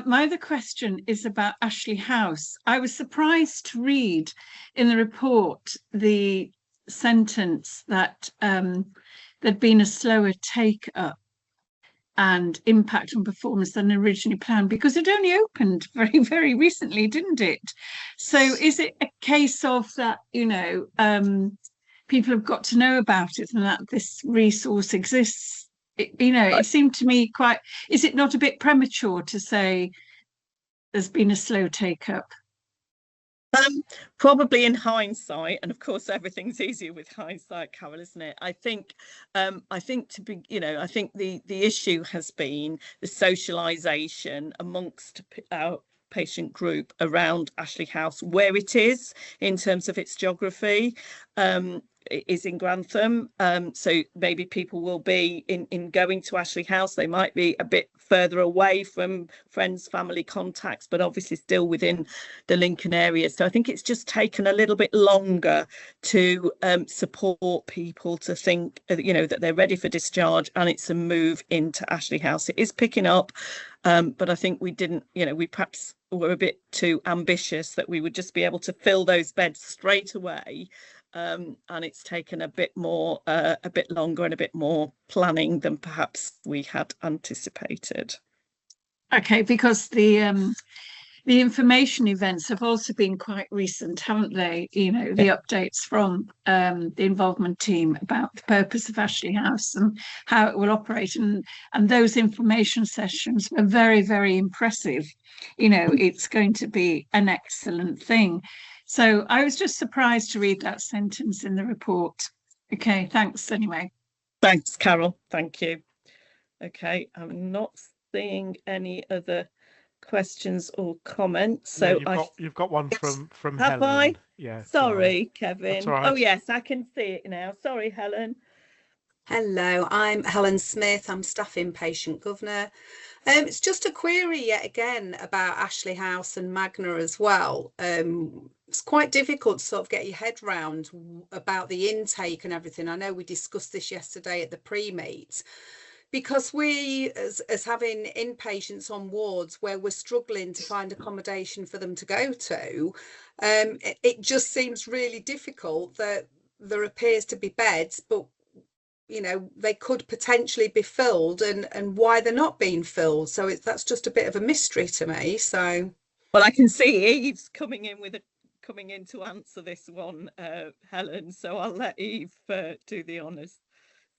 My other question is about Ashley House. I was surprised to read in the report the sentence that there'd been a slower take up and impact on performance than originally planned, because it only opened very, very recently, didn't it? So is it a case of that, people have got to know about it and that this resource exists? It seemed to me is it not a bit premature to say there's been a slow take up? Probably in hindsight, and of course everything's easier with hindsight, Carol, isn't it? I think I think the issue has been the socialisation amongst our patient group around Ashley House, where it is in terms of its geography. is in Grantham, so maybe people will be in going to Ashley House. They might be a bit further away from friends, family contacts, but obviously still within the Lincoln area. So I think it's just taken a little bit longer to support people to think, that they're ready for discharge and it's a move into Ashley House. It is picking up, but I think we didn't, we perhaps were a bit too ambitious that we would just be able to fill those beds straight away. And it's taken a bit more, a bit longer and a bit more planning than perhaps we had anticipated. Okay, because the information events have also been quite recent, haven't they? The updates from the involvement team about the purpose of Ashley House and how it will operate, and those information sessions were very, very impressive. It's going to be an excellent thing. So I was just surprised to read that sentence in the report. Okay, thanks anyway. Thanks, Carol. Thank you. Okay, I'm not seeing any other questions or comments. So you've got one from have Helen. I? Yeah. Sorry, Kevin. That's all right. Oh yes, I can see it now. Sorry, Helen. Hello, I'm Helen Smith. I'm staff inpatient governor. It's just a query yet again about Ashley House and Magna as well. It's quite difficult to sort of get your head round about the intake and everything. I know we discussed this yesterday at the pre-meet, because we, as having inpatients on wards where we're struggling to find accommodation for them to go to, it just seems really difficult that there appears to be beds, but they could potentially be filled, and why they're not being filled. So that's just a bit of a mystery to me. So, well, I can see Eve's coming in to answer this one, Helen. So I'll let Eve do the honours.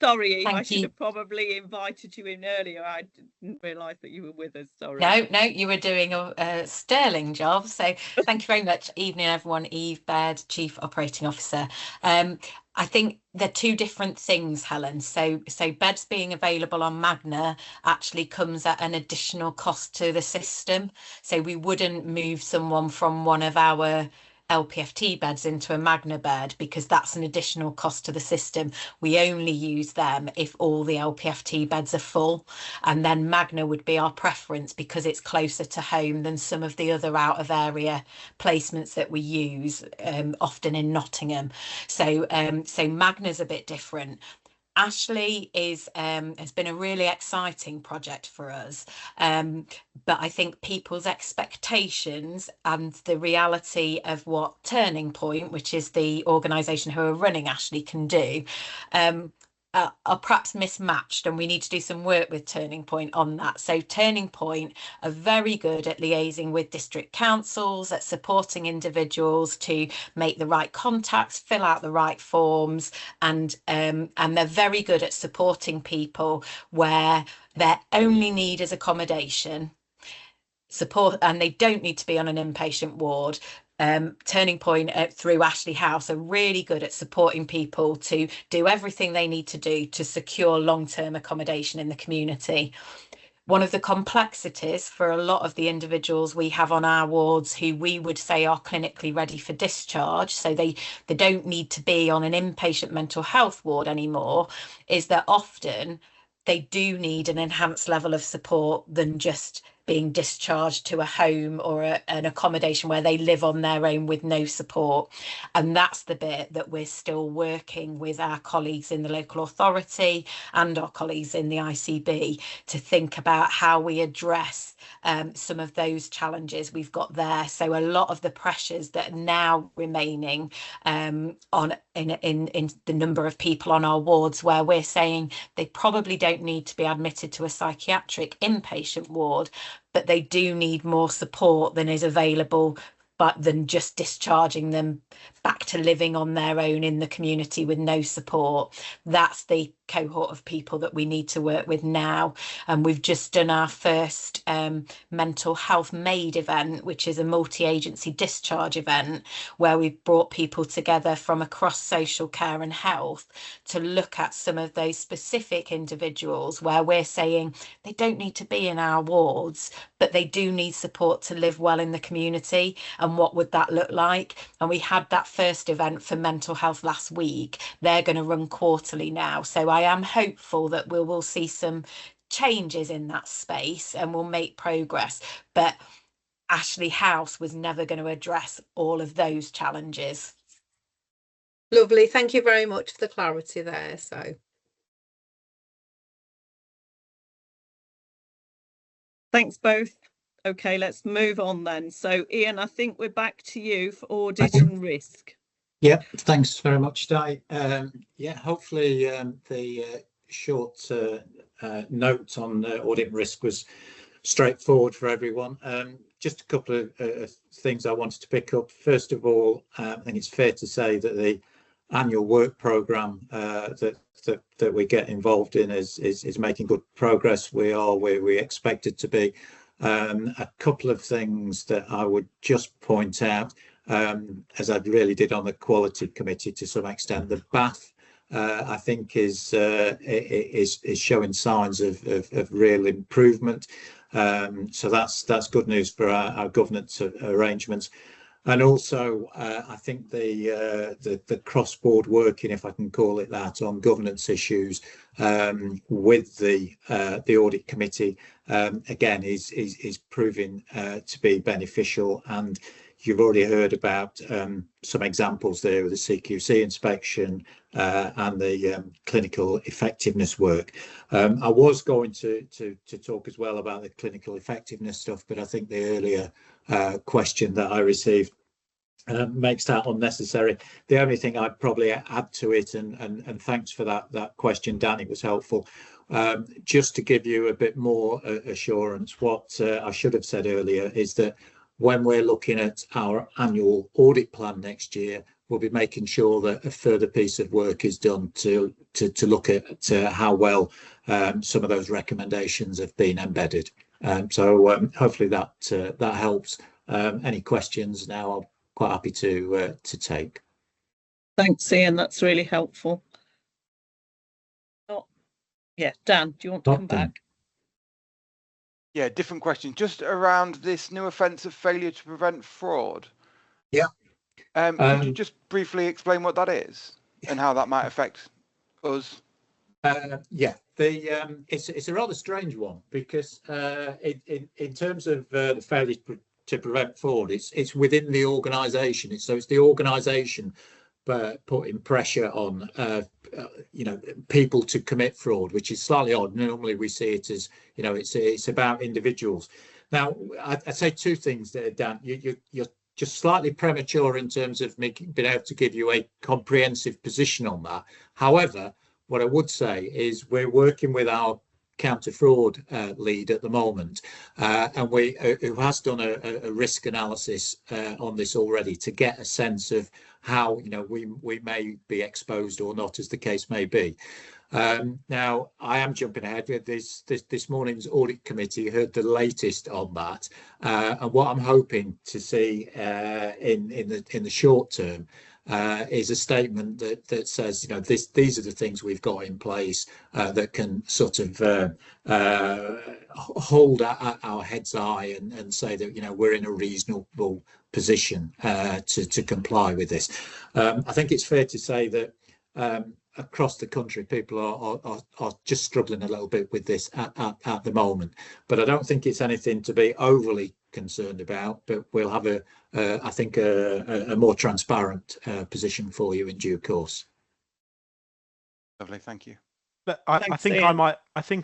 Sorry, Eve, I should have probably invited you in earlier. I didn't realise that you were with us. Sorry. No, you were doing a sterling job. So thank you very much. Evening, everyone. Eve Baird, Chief Operating Officer. I think they're two different things, Helen. So beds being available on Magna actually comes at an additional cost to the system. So we wouldn't move someone from one of our LPFT beds into a Magna bed because that's an additional cost to the system. We only use them if all the LPFT beds are full, and then Magna would be our preference because it's closer to home than some of the other out of area placements that we use, often in Nottingham. So Magna's a bit different. Ashley has been a really exciting project for us, but I think people's expectations and the reality of what Turning Point, which is the organisation who are running Ashley, can do, are perhaps mismatched, and we need to do some work with Turning Point on that. So Turning Point are very good at liaising with district councils, at supporting individuals to make the right contacts, fill out the right forms, and they're very good at supporting people where their only need is accommodation support, and they don't need to be on an inpatient ward. Turning Point through Ashley House are really good at supporting people to do everything they need to do to secure long-term accommodation in the community. One of the complexities for a lot of the individuals we have on our wards who we would say are clinically ready for discharge, so they don't need to be on an inpatient mental health ward anymore, is that often they do need an enhanced level of support than just being discharged to a home or an accommodation where they live on their own with no support. And that's the bit that we're still working with our colleagues in the local authority and our colleagues in the ICB to think about how we address some of those challenges we've got there. So a lot of the pressures that are now remaining in the number of people on our wards where we're saying they probably don't need to be admitted to a psychiatric inpatient ward, but they do need more support than is available, but than just discharging them back to living on their own in the community with no support. That's the cohort of people that we need to work with now. And we've just done our first mental health MAID event, which is a multi-agency discharge event where we've brought people together from across social care and health to look at some of those specific individuals where we're saying they don't need to be in our wards, but they do need support to live well in the community. And what would that look like? And we had that first event for mental health last week. They're going to run quarterly now. So I am hopeful that we will see some changes in that space and we'll make progress. But Ashley House was never going to address all of those challenges. Lovely. Thank you very much for the clarity there. So thanks both. Okay, let's move on then. So Ian, I think we're back to you for audit and risk. Yeah, thanks very much, Di. Yeah, hopefully the short note on audit and risk was straightforward for everyone. Just a couple of things I wanted to pick up. First of all, I think it's fair to say that the annual work programme that we get involved in is making good progress. We are where we expected to be. A couple of things that I would just point out, as I really did on the quality committee to some extent, the Bath I think is showing signs of real improvement. So that's good news for our governance arrangements. And also, I think the cross-board working, if I can call it that, on governance issues with the audit committee, again, is proving to be beneficial. And you've already heard about some examples there with the CQC inspection and the clinical effectiveness work. I was going to talk as well about the clinical effectiveness stuff, but I think the earlier question that I received makes that unnecessary. The only thing I'd probably add to it, and thanks for that question, Dan, it was helpful. Just to give you a bit more assurance, what I should have said earlier is that when we're looking at our annual audit plan next year, we'll be making sure that a further piece of work is done to look at how well some of those recommendations have been embedded. So hopefully that helps. Any questions now, I'm quite happy to take. Thanks, Ian. That's really helpful. Yeah, Dan, do you want to come back? Yeah, different question. Just around this new offence of failure to prevent fraud. Yeah. Could you just briefly explain what that is and how that might affect us? Yeah, it's a rather strange one because in terms of the failure to prevent fraud, it's within the organisation. So it's the organisation putting pressure on people to commit fraud, which is slightly odd. Normally we see it as it's about individuals. Now I'd say two things there, Dan. You're just slightly premature in terms of being able to give you a comprehensive position on that. However, what I would say is we're working with our counter fraud lead at the moment, and who has done a risk analysis on this already to get a sense of how we may be exposed or not, as the case may be. Now I am jumping ahead with this morning's audit committee heard the latest on that, and what I'm hoping to see in the short term is a statement that says, these are the things we've got in place that can sort of hold our heads high and say that we're in a reasonable position to comply with this. I think it's fair to say that across the country, people are just struggling a little bit with this at the moment. But I don't think it's anything to be overly concerned about. But we'll have I think a more transparent position for you in due course. Lovely, thank you. I think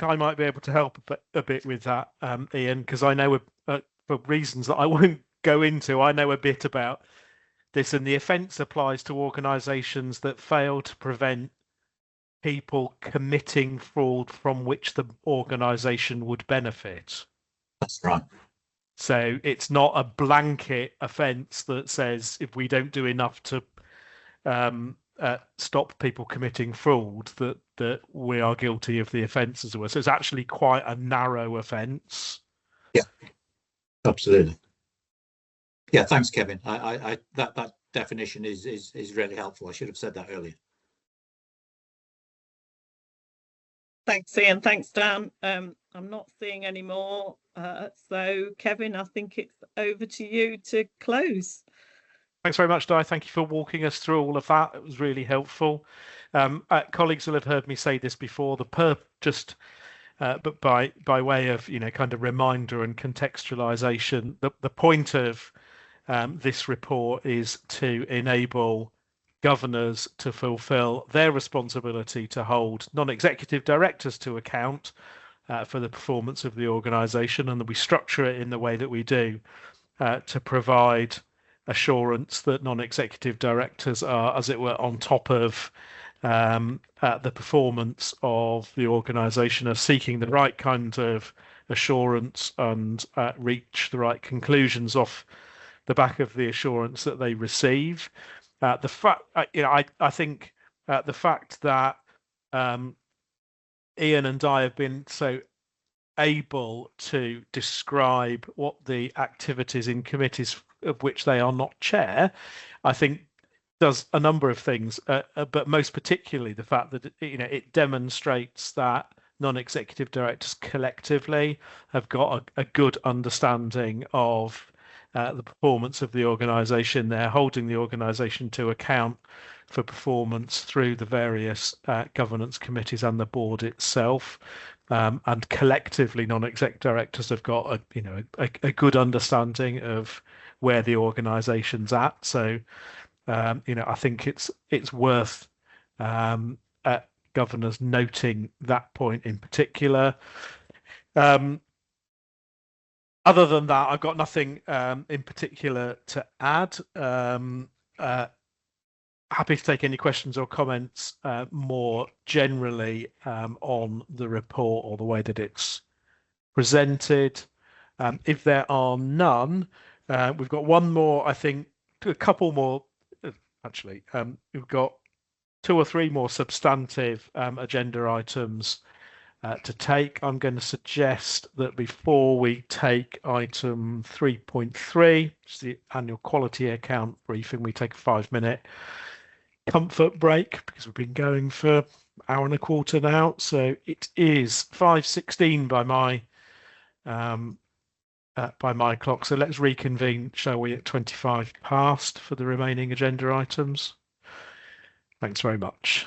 I might be able to help a bit with that, Ian, because I know for reasons that I won't go into, I know a bit about this, and the offence applies to organisations that fail to prevent people committing fraud from which the organisation would benefit. That's right. So it's not a blanket offence that says if we don't do enough to stop people committing fraud, that we are guilty of the offence as well. So it's actually quite a narrow offence. Yeah, absolutely. Yeah, thanks, Kevin. That definition is really helpful. I should have said that earlier. Thanks, Ian. Thanks, Dan. I'm not seeing any more. So, Kevin, I think it's over to you to close. Thanks very much, Di. Thank you for walking us through all of that. It was really helpful. Colleagues will have heard me say this before. But by way of kind of reminder and contextualization, the point of this report is to enable governors to fulfill their responsibility to hold non-executive directors to account for the performance of the organisation, and that we structure it in the way that we do to provide assurance that non-executive directors are, as it were, on top of the performance of the organisation, are seeking the right kind of assurance and reach the right conclusions off the back of the assurance that they receive. I think the fact that Ian and I have been so able to describe what the activities in committees of which they are not chair, I think does a number of things, but most particularly the fact that it demonstrates that non-executive directors collectively have got a good understanding of the performance of the organisation. They're holding the organisation to account for performance through the various governance committees and the board itself. And collectively, non-exec directors have got a good understanding of where the organisation's at. So, I think it's worth governors noting that point in particular. Other than that, I've got nothing in particular to add. Happy to take any questions or comments more generally on the report or the way that it's presented. If there are none, we've got one more, I think, a couple more, actually. We've got 2 or 3 more substantive agenda items to take. I'm going to suggest that before we take item 3.3, which is the annual quality account briefing, we take a 5-minute comfort break because we've been going for an hour and a quarter now. So it is 5:16 by my clock. So let's reconvene, shall we, at 25 past for the remaining agenda items. Thanks very much.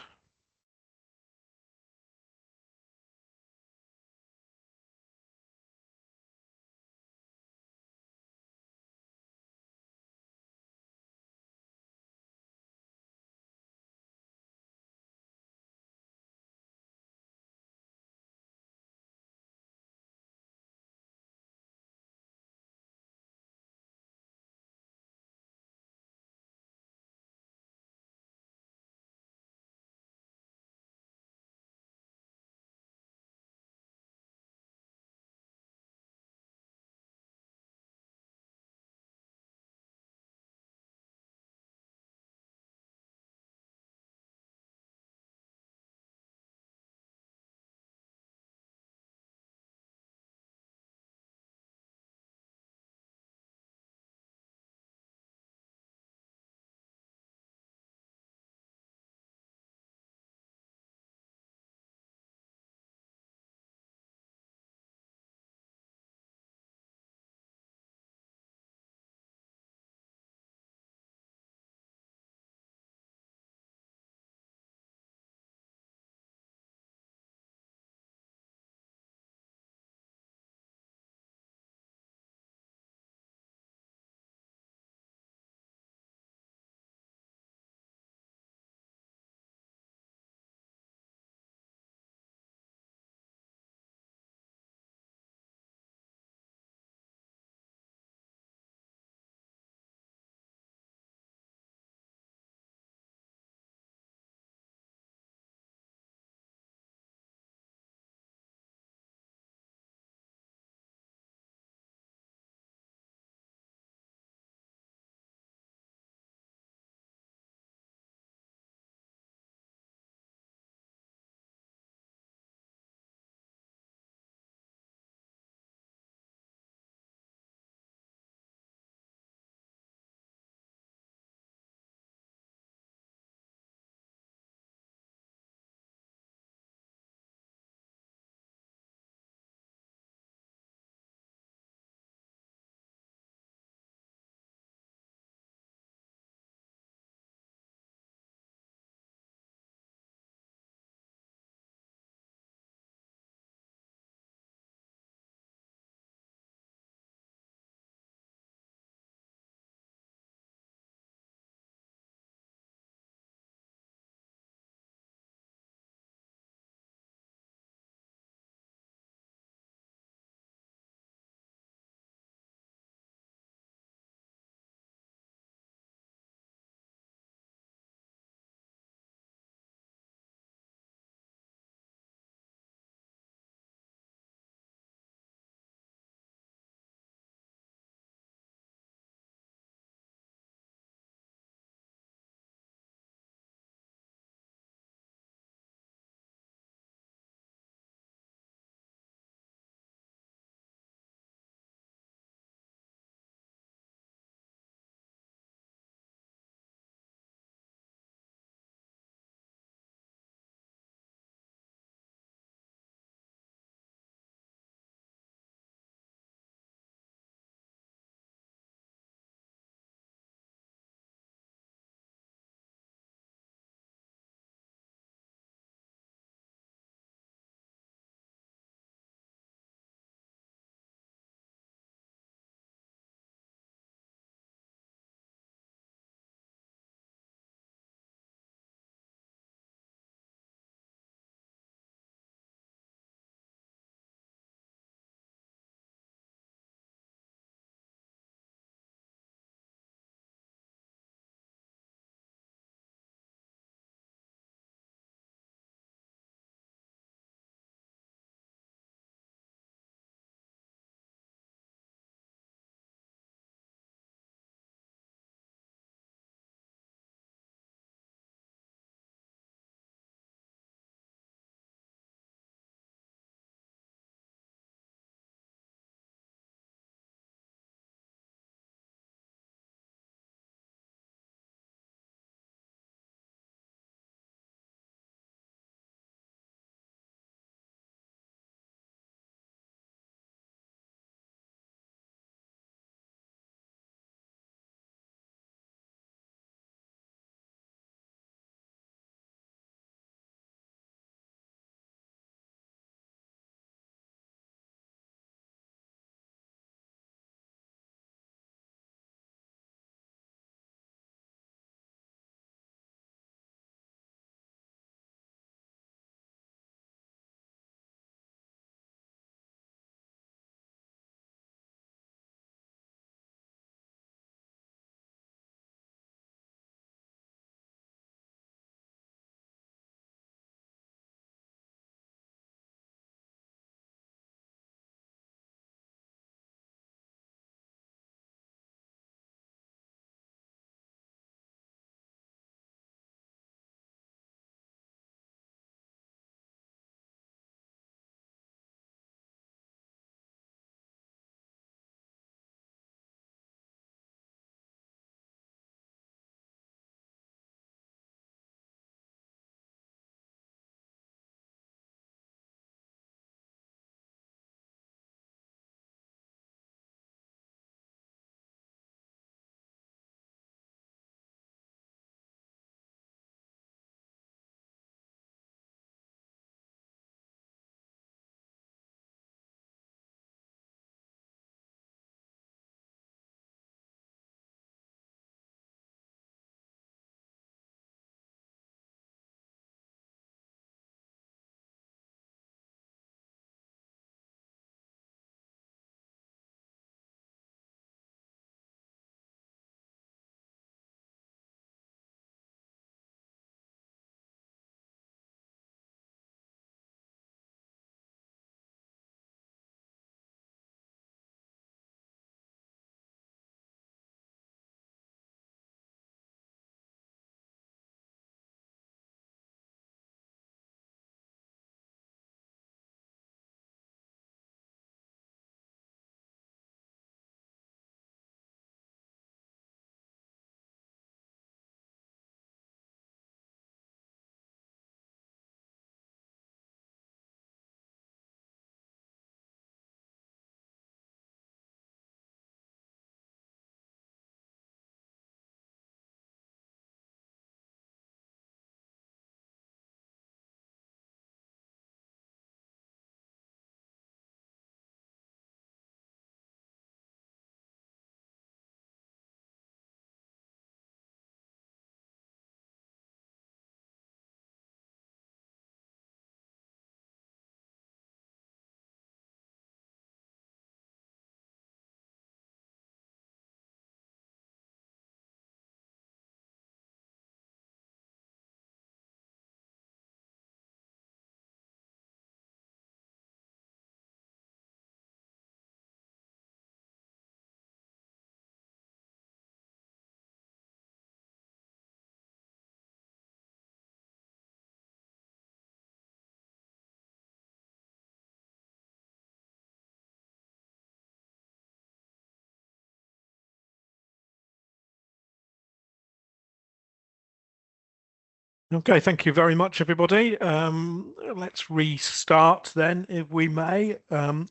Okay, thank you very much, everybody. Let's restart then, if we may.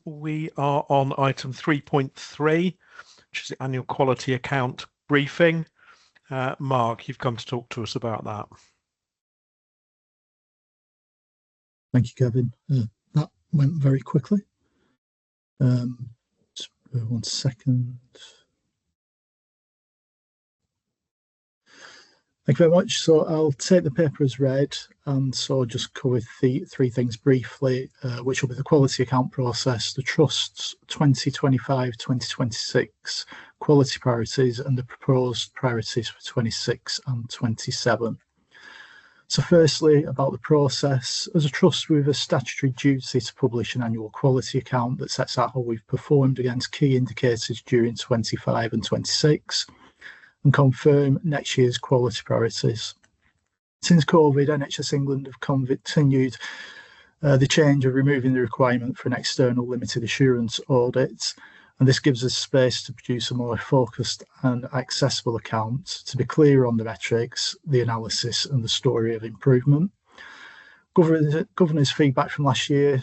We are on item 3.3, which is the annual quality account briefing. Mark, you've come to talk to us about that. Thank you, Kevin. That went very quickly. Just 1 second. Thank you very much. So I'll take the paper as read, and so just cover the three things briefly, which will be the quality account process, the Trust's 2025-2026 quality priorities, and the proposed priorities for 26 and 27. So firstly, about the process. As a Trust, we have a statutory duty to publish an annual quality account that sets out how we've performed against key indicators during 25 and 26. And confirm next year's quality priorities. Since COVID, NHS England have continued the change of removing the requirement for an external limited assurance audit, and this gives us space to produce a more focused and accessible account to be clear on the metrics, the analysis and the story of improvement. Governor's feedback from last year,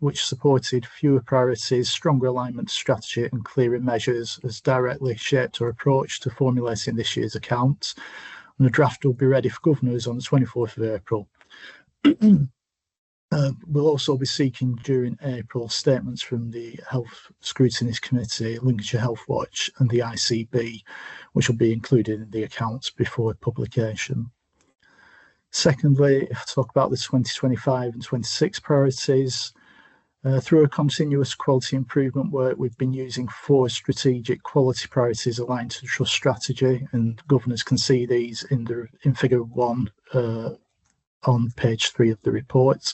which supported fewer priorities, stronger alignment strategy and clearer measures, has directly shaped our approach to formulating this year's accounts. And the draft will be ready for Governors on the 24th of April. We'll also be seeking during April statements from the Health Scrutiny Committee, Lincolnshire Health Watch and the ICB, which will be included in the accounts before publication. Secondly, if I talk about the 2025 and 26 priorities, through a continuous quality improvement work, we've been using 4 strategic quality priorities aligned to the Trust strategy, and Governors can see these in figure 1 on page 3 of the report.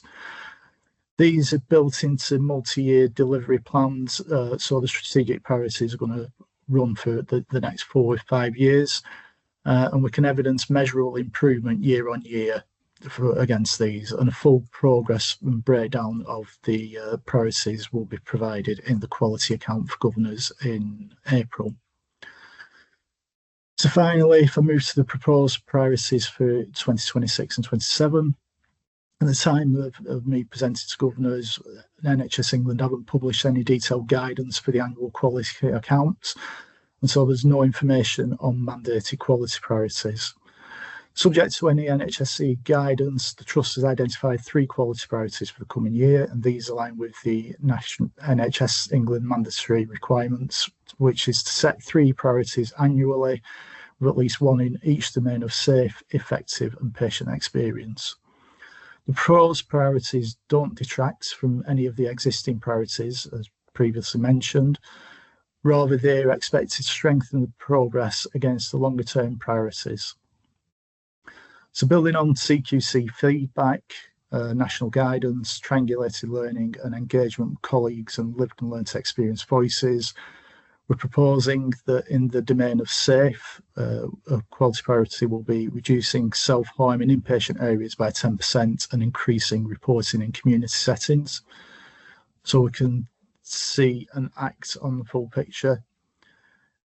These are built into multi-year delivery plans, so the strategic priorities are going to run for the next 4 or 5 years, and we can evidence measurable improvement year on year against these, and a full progress and breakdown of the priorities will be provided in the quality account for Governors in April. So finally, if I move to the proposed priorities for 2026 and 27, at the time of me presenting to Governors, NHS England haven't published any detailed guidance for the annual quality accounts, and so there's no information on mandated quality priorities. Subject to any NHSE guidance, the Trust has identified 3 quality priorities for the coming year, and these align with the national NHS England mandatory requirements, which is to set 3 priorities annually, with at least 1 in each domain of safe, effective and patient experience. The proposed priorities don't detract from any of the existing priorities, as previously mentioned. Rather, they are expected to strengthen the progress against the longer term priorities. So building on CQC feedback, national guidance, triangulated learning and engagement with colleagues and lived and learnt experience voices, we're proposing that in the domain of safe, a quality priority will be reducing self-harm in inpatient areas by 10% and increasing reporting in community settings. So we can see and act on the full picture.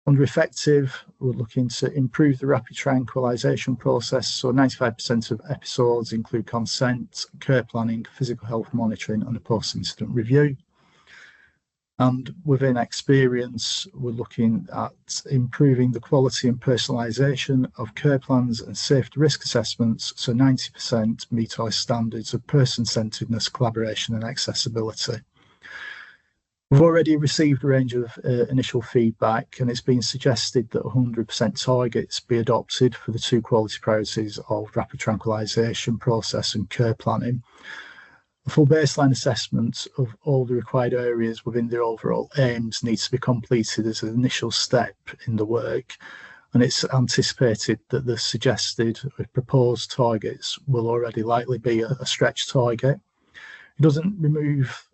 Under effective, we're looking to improve the rapid tranquilisation process, so 95% of episodes include consent, care planning, physical health monitoring and a post-incident review. And within experience, we're looking at improving the quality and personalisation of care plans and safety risk assessments, so 90% meet our standards of person-centredness, collaboration and accessibility. We've already received a range of initial feedback, and it's been suggested that 100% targets be adopted for the 2 quality priorities of rapid tranquilisation process and care planning. A full baseline assessment of all the required areas within the overall aims needs to be completed as an initial step in the work, and it's anticipated that the suggested or proposed targets will already likely be a stretch target. It doesn't remove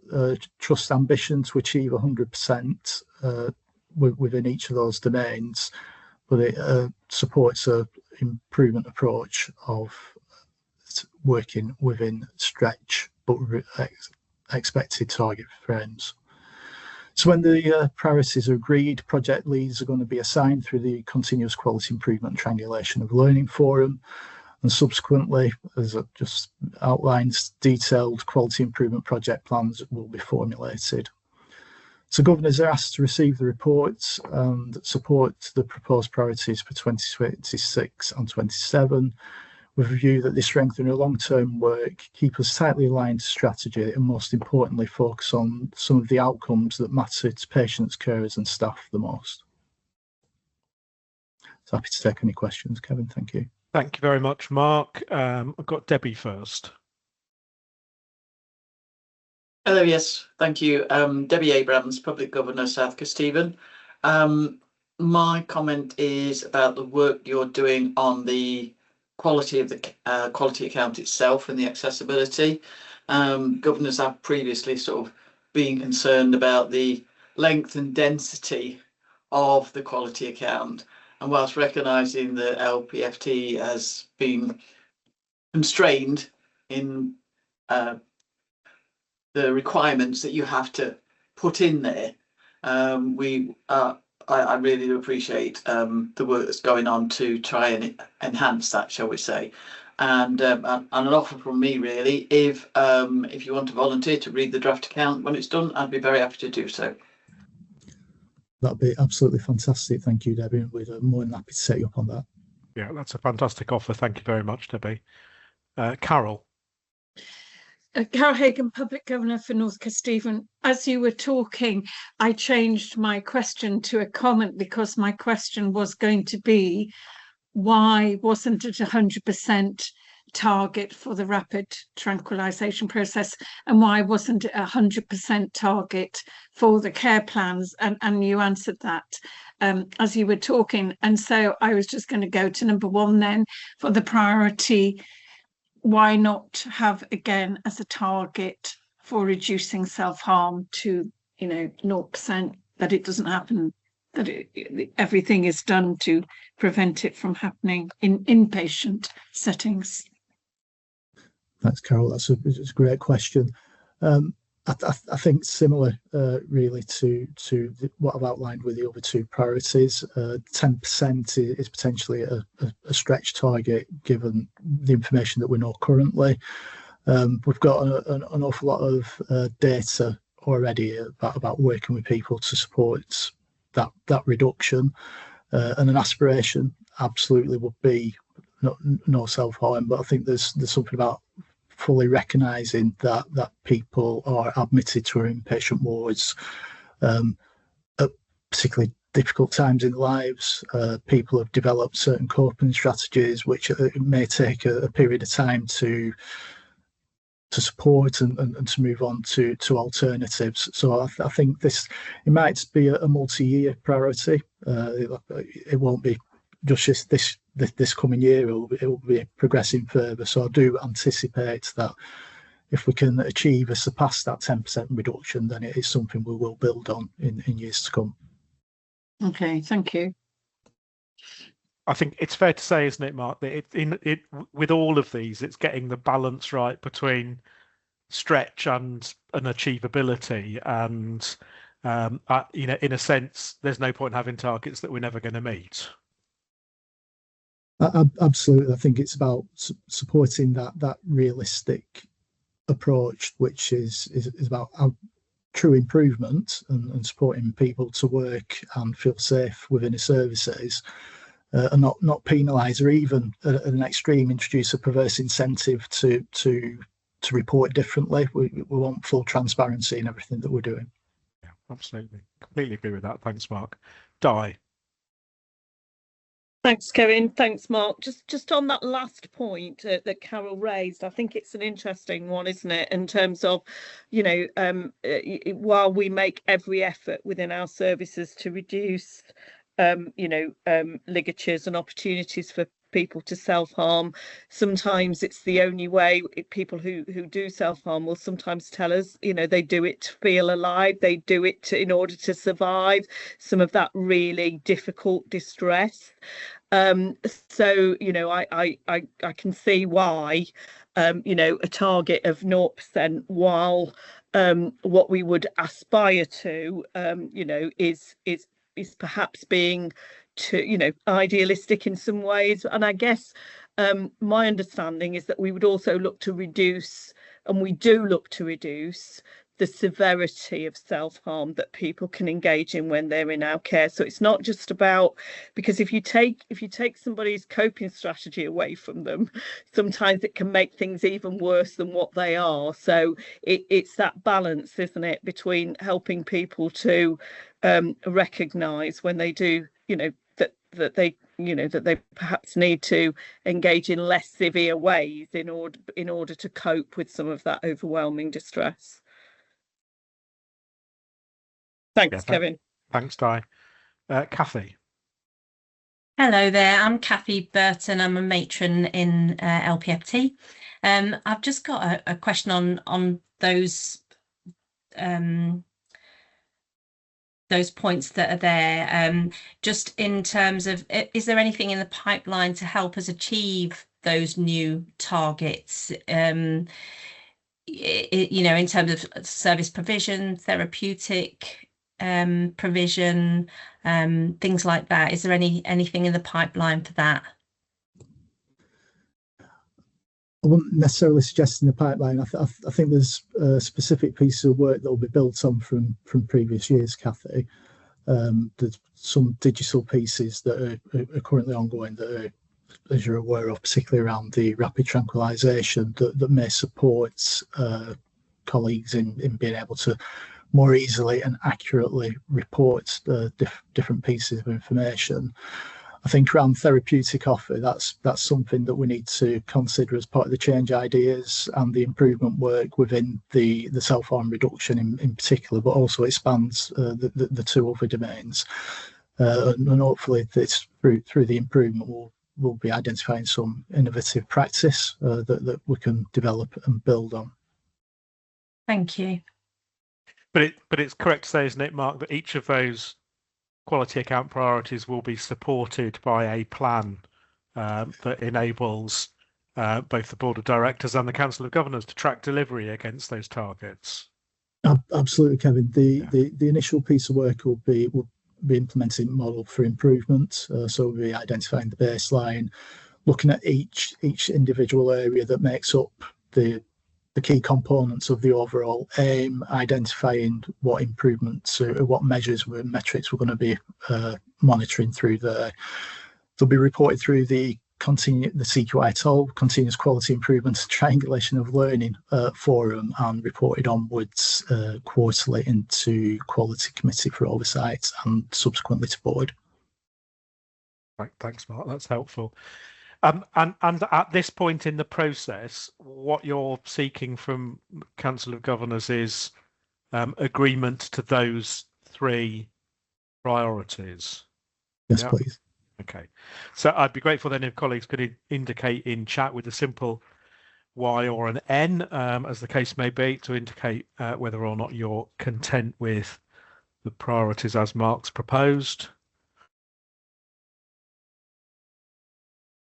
Trust ambition to achieve 100% within each of those domains, but it supports an improvement approach of working within stretch but expected target frames. So when the priorities are agreed, project leads are going to be assigned through the Continuous Quality Improvement Triangulation of Learning Forum. And subsequently, as I just outlined, detailed quality improvement project plans will be formulated. So governors are asked to receive the reports and support the proposed priorities for 2026 and 27, with a view that they strengthen our long-term work, keep us tightly aligned to strategy, and most importantly, focus on some of the outcomes that matter to patients, carers and staff the most. So happy to take any questions, Kevin. Thank you. Thank you very much, Mark. I've got Debbie first. Hello, yes, thank you. Debbie Abrams, Public Governor, South Kesteven. My comment is about the work you're doing on the quality of the quality account itself and the accessibility. Governors have previously sort of been concerned about the length and density of the quality account. And whilst recognising that LPFT has been constrained in the requirements that you have to put in there, I really do appreciate the work that's going on to try and enhance that, shall we say. And an offer from me really, if you want to volunteer to read the draft account when it's done, I'd be very happy to do so. That'd be absolutely fantastic. Thank you, Debbie. We're more than happy to set you up on that. Yeah, that's a fantastic offer. Thank you very much, Debbie. Carol. Carol Hagan, Public Governor for North Kesteven. As you were talking, I changed my question to a comment because my question was going to be, why wasn't it 100% target for the rapid tranquilization process, and why wasn't it 100% target for the care plans? And you answered that as you were talking. And so I was just going to go to number one then for the priority. Why not have again as a target for reducing self-harm to 0%, that it doesn't happen, that everything is done to prevent it from happening in inpatient settings? Thanks, Carol. That's a great question. I think similar really to what I've outlined with the other two priorities. 10% is potentially a stretch target given the information that we know currently. We've got an awful lot of data already about working with people to support that reduction, and an aspiration absolutely would be no self-harm, but I think there's something about fully recognising that people are admitted to our inpatient wards at particularly difficult times in their lives. People have developed certain coping strategies which may take a period of time to support and to move on to alternatives. So I think it might be a multi-year priority. It won't be just this coming year. It will be progressing further. So I do anticipate that if we can achieve or surpass that 10% reduction, then it is something we will build on in years to come. Okay, thank you. I think it's fair to say, isn't it, Mark, that with all of these, it's getting the balance right between stretch and achievability. And in a sense, there's no point having targets that we're never going to meet. Absolutely. I think it's about supporting that realistic approach, which is about true improvement and supporting people to work and feel safe within the services, and not penalise or even at an extreme introduce a perverse incentive to report differently. We want full transparency in everything that we're doing. Yeah, absolutely. Completely agree with that. Thanks, Mark. Di. Thanks, Kevin. Thanks, Mark. Just on that last point that Carol raised, I think it's an interesting one, isn't it? In terms of, while we make every effort within our services to reduce, ligatures and opportunities for people to self-harm, sometimes it's the only way. People who do self-harm will sometimes tell us, they do it to feel alive, they do it in order to survive some of that really difficult distress. So I can see why a target of 0%, while what we would aspire to is perhaps being too idealistic in some ways. And I guess my understanding is that we would also look to reduce, and we do look to reduce, the severity of self-harm that people can engage in when they're in our care. So it's not just about, because if you take somebody's coping strategy away from them, sometimes it can make things even worse than what they are. So it's that balance, isn't it, between helping people to recognize when they do, that they perhaps need to engage in less severe ways in order to cope with some of that overwhelming distress. Thanks, Kevin. Thanks, Di. Kathy. Hello there, I'm Kathy Burton. I'm a matron in LPFT. I've just got a question on those points that are there. Just in terms of, is there anything in the pipeline to help us achieve those new targets? In terms of service provision, therapeutic provision, things like that. Is there anything in the pipeline for that? I wouldn't necessarily suggest in the pipeline. I think there's a specific piece of work that will be built on from previous years, Kathy. There's some digital pieces that are currently ongoing that are, as you're aware of, particularly around the rapid tranquilization, that may support colleagues in being able to more easily and accurately report different pieces of information. I think around therapeutic offer, that's something that we need to consider as part of the change ideas and the improvement work within the self-harm reduction in particular, but also expands the two other domains. And hopefully this through the improvement we'll be identifying some innovative practice that we can develop and build on. Thank you. But it's correct to say, isn't it, Mark, that each of those quality account priorities will be supported by a plan that enables both the Board of Directors and the Council of Governors to track delivery against those targets. Absolutely, Kevin. The initial piece of work will be implementing model for improvement. So we'll be identifying the baseline, looking at each individual area that makes up the key components of the overall aim, identifying what improvements, what measures, metrics we're going to be monitoring through there. They'll be reported through the CQI tool, Continuous Quality Improvement Triangulation of Learning forum, and reported onwards quarterly into Quality Committee for oversight and subsequently to board. Right, thanks, Mark. That's helpful. And at this point in the process, what you're seeking from Council of Governors is agreement to those three priorities. Yes, yeah? Please. Okay. So I'd be grateful then if colleagues could indicate in chat with a simple Y or an N, as the case may be, to indicate whether or not you're content with the priorities as Mark's proposed.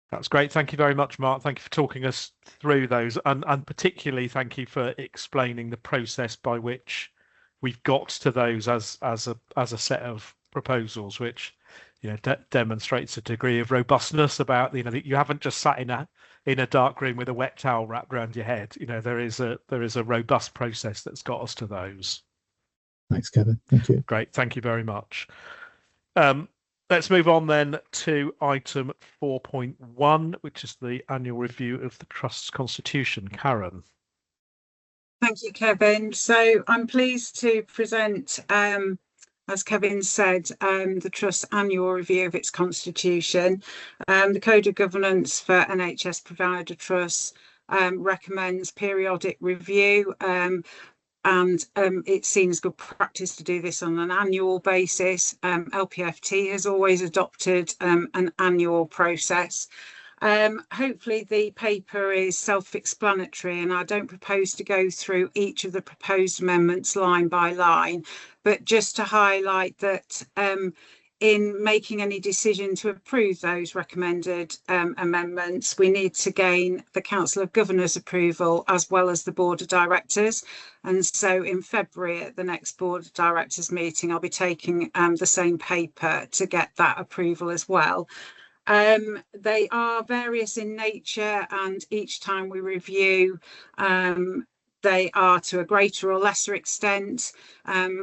That's great. Thank you very much, Mark. Thank you for talking us through those, and particularly thank you for explaining the process by which we've got to those as a set of proposals, which demonstrates a degree of robustness about that you haven't just sat in a dark room with a wet towel wrapped around your head. There is a robust process that's got us to those. Thanks, Kevin. Thank you. Great. Thank you very much. Let's move on then to item 4.1, which is the annual review of the Trust's constitution. Karen. Thank you, Kevin. So I'm pleased to present, as Kevin said, the Trust's annual review of its constitution. The Code of Governance for NHS Provider Trusts recommends periodic review, and it's seen as good practice to do this on an annual basis. LPFT has always adopted an annual process. Hopefully the paper is self-explanatory, and I don't propose to go through each of the proposed amendments line by line, but just to highlight that in making any decision to approve those recommended amendments, we need to gain the Council of Governors approval as well as the Board of Directors. And so in February at the next Board of Directors meeting, I'll be taking the same paper to get that approval as well. They are various in nature, and each time we review, they are to a greater or lesser extent.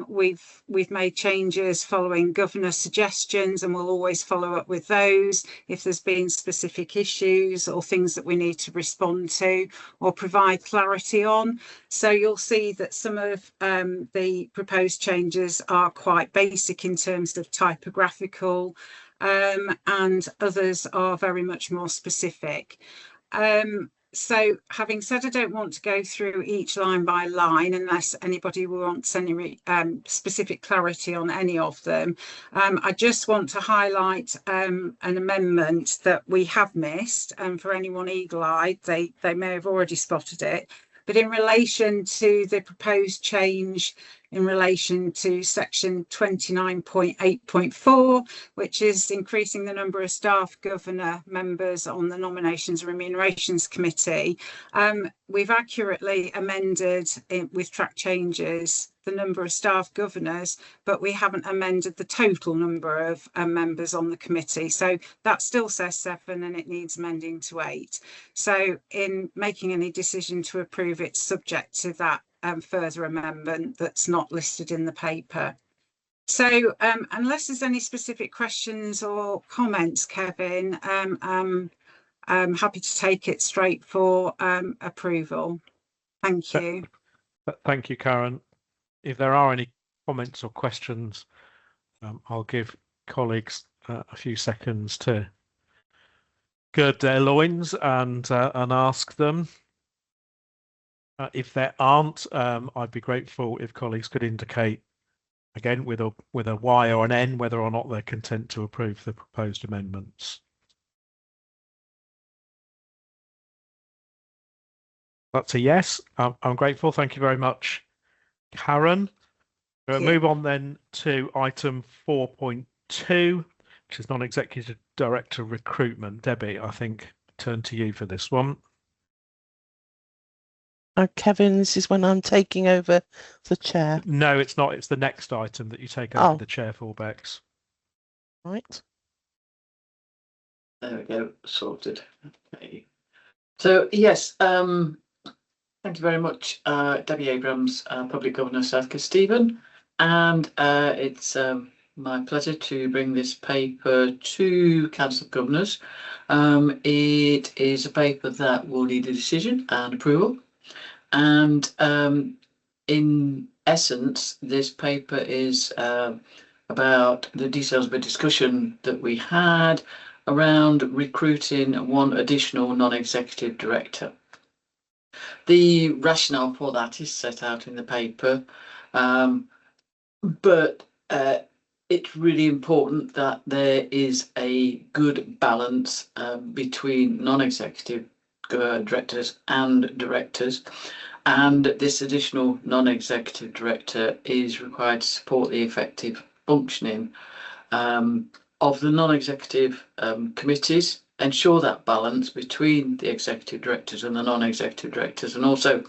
We've made changes following governor suggestions, and we'll always follow up with those if there's been specific issues or things that we need to respond to or provide clarity on. So you'll see that some of the proposed changes are quite basic in terms of typographical, and others are very much more specific. So having said, I don't want to go through each line by line unless anybody wants any specific clarity on any of them. I just want to highlight an amendment that we have missed, and for anyone eagle-eyed, they may have already spotted it. But in relation to the proposed change in relation to section 29.8.4, which is increasing the number of staff governor members on the Nominations and Remunerations Committee, we've accurately amended with track changes the number of staff governors, but we haven't amended the total number of members on the committee. So that still says 7 and it needs amending to 8. So in making any decision to approve it, subject to that further amendment that's not listed in the paper. So unless there's any specific questions or comments, Kevin, I'm happy to take it straight for approval. Thank you. Thank you, Karen. If there are any comments or questions, I'll give colleagues a few seconds to gird their loins and ask them. If there aren't, I'd be grateful if colleagues could indicate, again, with a Y or an N, whether or not they're content to approve the proposed amendments. That's a yes. I'm grateful. Thank you very much, Karen. We'll move on then to item 4.2, which is non-executive director recruitment. Debbie, I think turn to you for this one. Kevin, this is when I'm taking over the chair. No, it's not. It's the next item that you take over the chair for, Bex. Right. There we go. Sorted. Okay. So yes, thank you very much, Debbie Abrams, Public Governor South Kesteven, and it's my pleasure to bring this paper to Council of Governors. It is a paper that will need a decision and approval. And in essence, this paper is about the details of a discussion that we had around recruiting one additional non-executive director. The rationale for that is set out in the paper, but it's really important that there is a good balance between non-executive directors and directors, and this additional non-executive director is required to support the effective functioning of the non-executive committees, ensure that balance between the executive directors and the non-executive directors, and also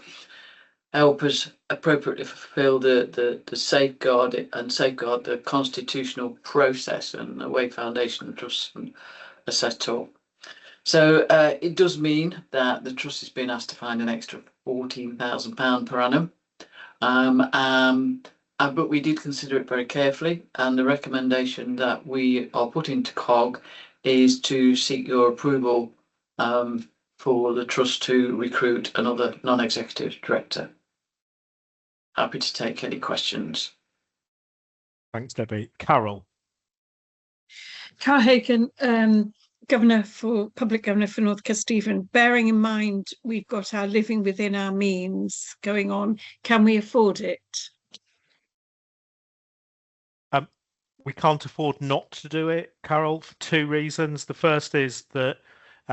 help us appropriately fulfil the safeguard the constitutional process and the way foundation trusts are set up. So it does mean that the trust has been asked to find an extra £14,000 per annum, but we did consider it very carefully, and the recommendation that we are putting to COG is to seek your approval for the trust to recruit another non-executive director. Happy to take any questions. Thanks, Debbie. Carol. Carl Hagan, Public Governor for North Kesteven. Bearing in mind we've got our living within our means going on, can we afford it? We can't afford not to do it, Carol, for 2 reasons. The first is that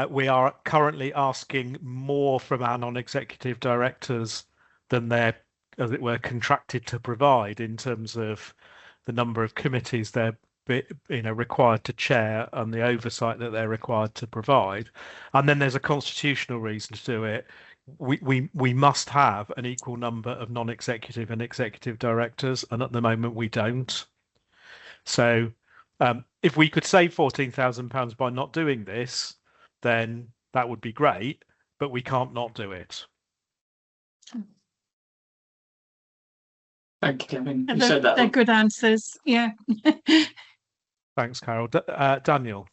we are currently asking more from our non-executive directors than they're, as it were, contracted to provide in terms of the number of committees they're required to chair and the oversight that they're required to provide. And then there's a constitutional reason to do it. We must have an equal number of non-executive and executive directors, and at the moment we don't. So If we could save £14,000 by not doing this, then that would be great, but we can't not do it. Thank you, Kevin. You They're, said that. they're good answers. Yeah. Thanks, Carol. Daniel.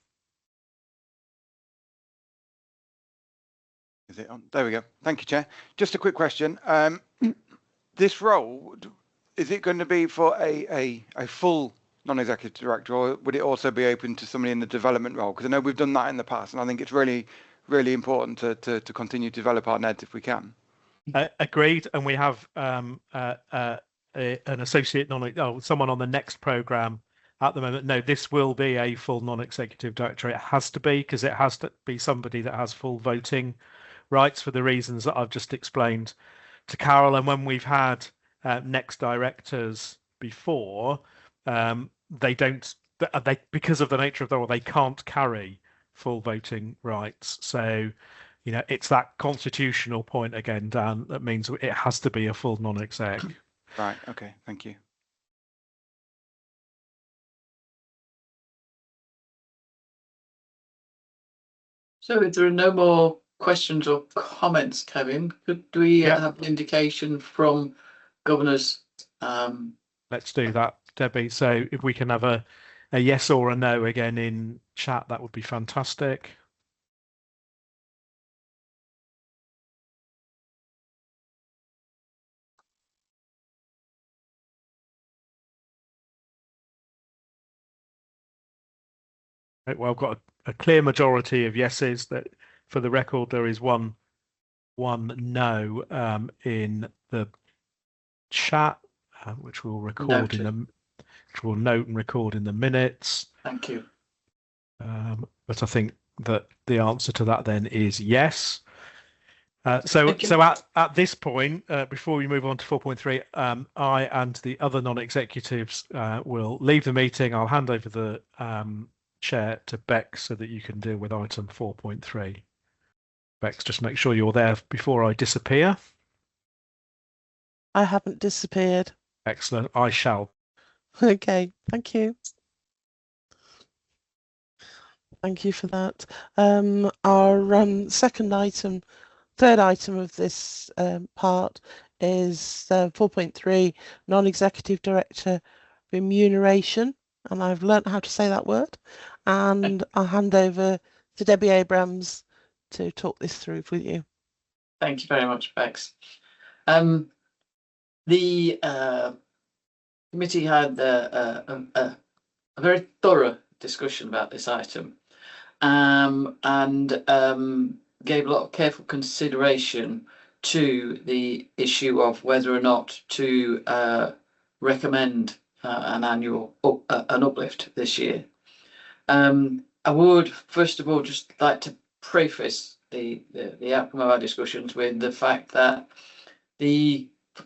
Is it on? There we go. Thank you, Chair. Just a quick question. This role, is it going to be for a full non-executive director, or would it also be open to somebody in the development role? Because I know we've done that in the past, and I think it's really, really important to continue to develop our NEDs if we can. Agreed. And we have an associate someone on the next programme at the moment. No, this will be a full non-executive director. It has to be, because it has to be somebody that has full voting rights for the reasons that I've just explained to Carol. And when we've had next directors before, they because of the nature of the role, they can't carry full voting rights. So, you know, it's that constitutional point again, Dan, that means it has to be a full non-exec. Right. Okay. Thank you. So if there are no more questions or comments, Kevin, could we have an indication from governors? Let's do that, Debbie. So if we can have a yes or a no again in chat, that would be fantastic. Right, well, I've got a clear majority of yeses. That, for the record, there is one no in the chat, which we'll record which we'll note and record in the minutes. Thank you. But I think that the answer to that then is yes. So at this point, before we move on to 4.3, I and the other non-executives will leave the meeting. I'll hand over the chair to Bex so that you can deal with item 4.3. Bex, just make sure you're there before I disappear. I haven't disappeared. Excellent. I shall. Okay, thank you. Thank you for that. Our third item of this part is 4.3, non-executive director remuneration. And I've learnt how to say that word. And I'll hand over to Debbie Abrams to talk this through with you. Thank you very much, Bex. The committee had a very thorough discussion about this item and gave a lot of careful consideration to the issue of whether or not to recommend an annual an uplift this year. I would first of all just like to preface the outcome of our discussions with the fact that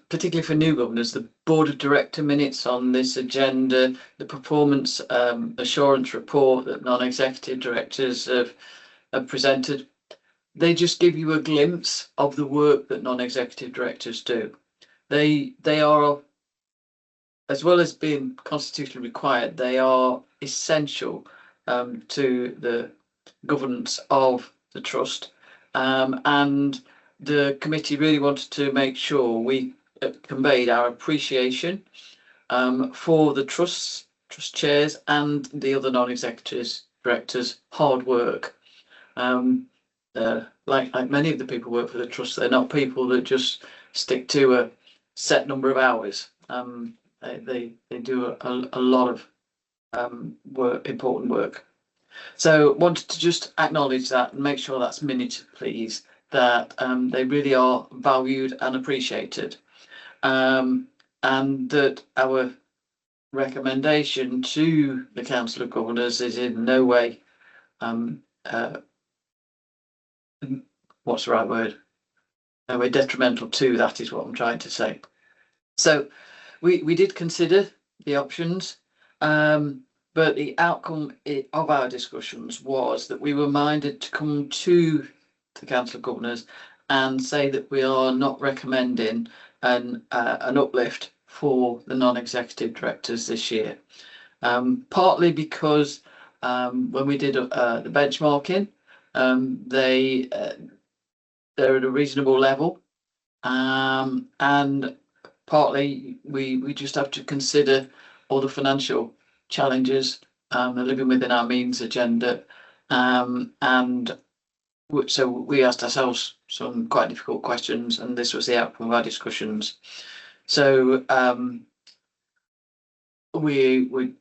particularly for new governors, the board of director minutes on this agenda, the performance assurance report that non-executive directors have presented, they just give you a glimpse of the work that non-executive directors do. They are, as well as being constitutionally required, they are essential to the governance of the trust, and the committee really wanted to make sure we conveyed our appreciation for the trust chairs and the other non-executive directors' hard work. Like many of the people who work for the trust, they're not people that just stick to a set number of hours. They do a lot of important work. So wanted to just acknowledge that and make sure that's minute, please, that they really are valued and appreciated, and that our recommendation to the Council of Governors is in no way what's the right word? No way detrimental to that, is what I'm trying to say. So we did consider the options, but the outcome of our discussions was that we were minded to come to the Council of Governors and say that we are not recommending an uplift for the non-executive directors this year. partly because when we did the benchmarking, they're at a reasonable level, and partly we just have to consider all the financial challenges, the living within our means agenda, and so we asked ourselves some quite difficult questions, and this was the outcome of our discussions. So we're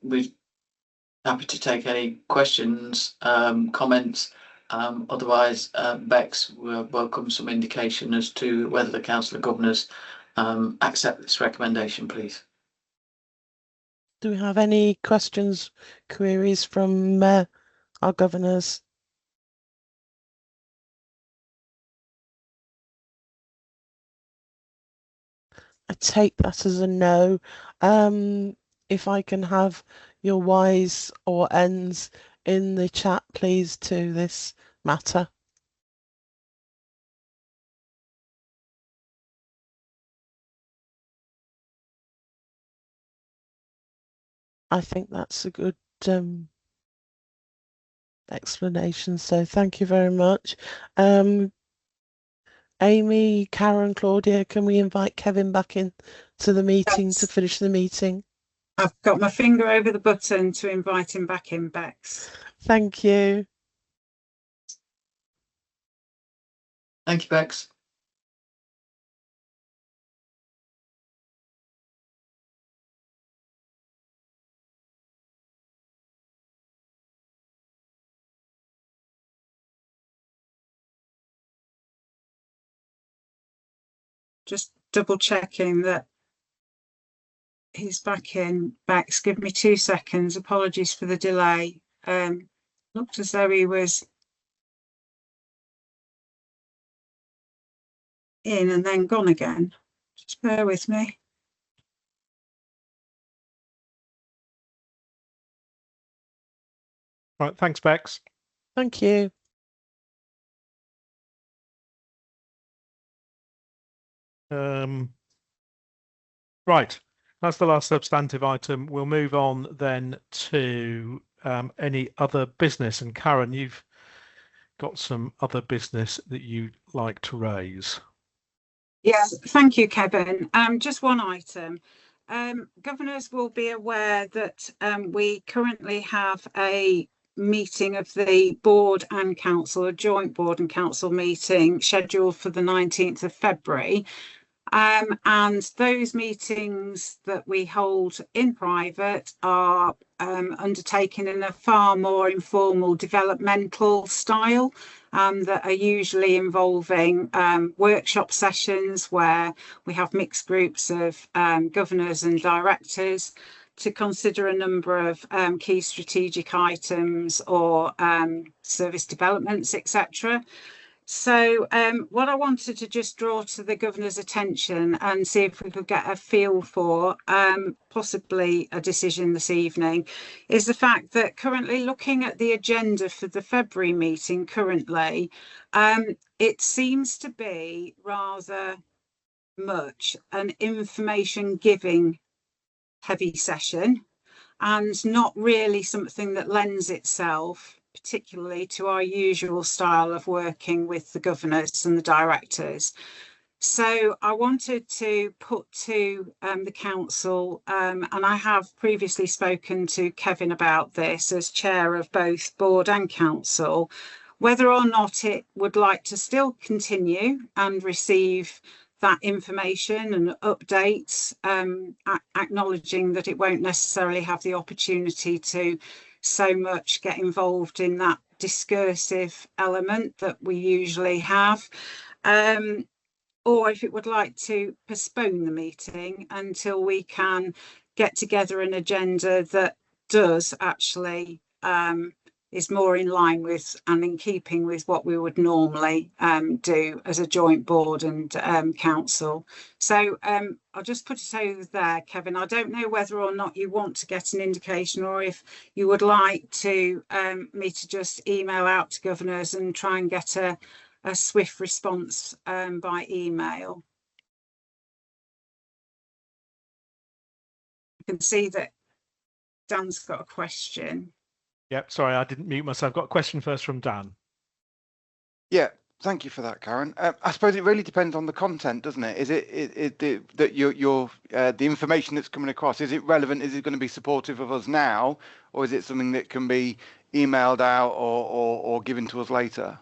happy to take any questions, comments. Otherwise, Bex will welcome some indication as to whether the Council of Governors accept this recommendation, please. Do we have any questions, queries from our governors? I take that as a no. If I can have your whys or ends in the chat, please, to this matter. I think that's a good explanation, so thank you very much. Amy, Karen, Claudia, can we invite Kevin back in to the meeting to finish the meeting? I've got my finger over the button to invite him back in, Bex. Thank you. Thank you, Bex. Just double checking that he's back in. Bex, give me 2 seconds. Apologies for the delay. Looked as though he was in and then gone again. Just bear with me. Right, thanks, Bex. Thank you. Right, that's the last substantive item. We'll move on then to any other business. And Karen, you've got some other business that you'd like to raise. Yes, thank you, Kevin. Just one item. Governors will be aware that we currently have a meeting of the board and council, a joint board and council meeting scheduled for the 19th of February. And those meetings that we hold in private are undertaken in a far more informal developmental style, that are usually involving workshop sessions where we have mixed groups of governors and directors to consider a number of key strategic items or service developments, etc. So what I wanted to just draw to the governor's attention and see if we could get a feel for possibly a decision this evening is the fact that currently looking at the agenda for the February meeting currently, it seems to be rather much an information giving heavy session and not really something that lends itself particularly to our usual style of working with the governors and the directors. So I wanted to put to the council, and I have previously spoken to Kevin about this as chair of both board and council, whether or not it would like to still continue and receive that information and updates, acknowledging that it won't necessarily have the opportunity to so much get involved in that discursive element that we usually have, or if it would like to postpone the meeting until we can get together an agenda that does actually is more in line with and in keeping with what we would normally do as a joint board and council. So I'll just put it over there, Kevin. I don't know whether or not you want to get an indication or if you would like to me to just email out to governors and try and get a swift response by email. I can see that Dan's got a question. Yep, sorry, I didn't mute myself. Got a question first from Dan. Yeah, thank you for that, Karen. I suppose it really depends on the content, doesn't it? Is the information that's coming across, is it relevant? Is it going to be supportive of us now, or is it something that can be emailed out or given to us later?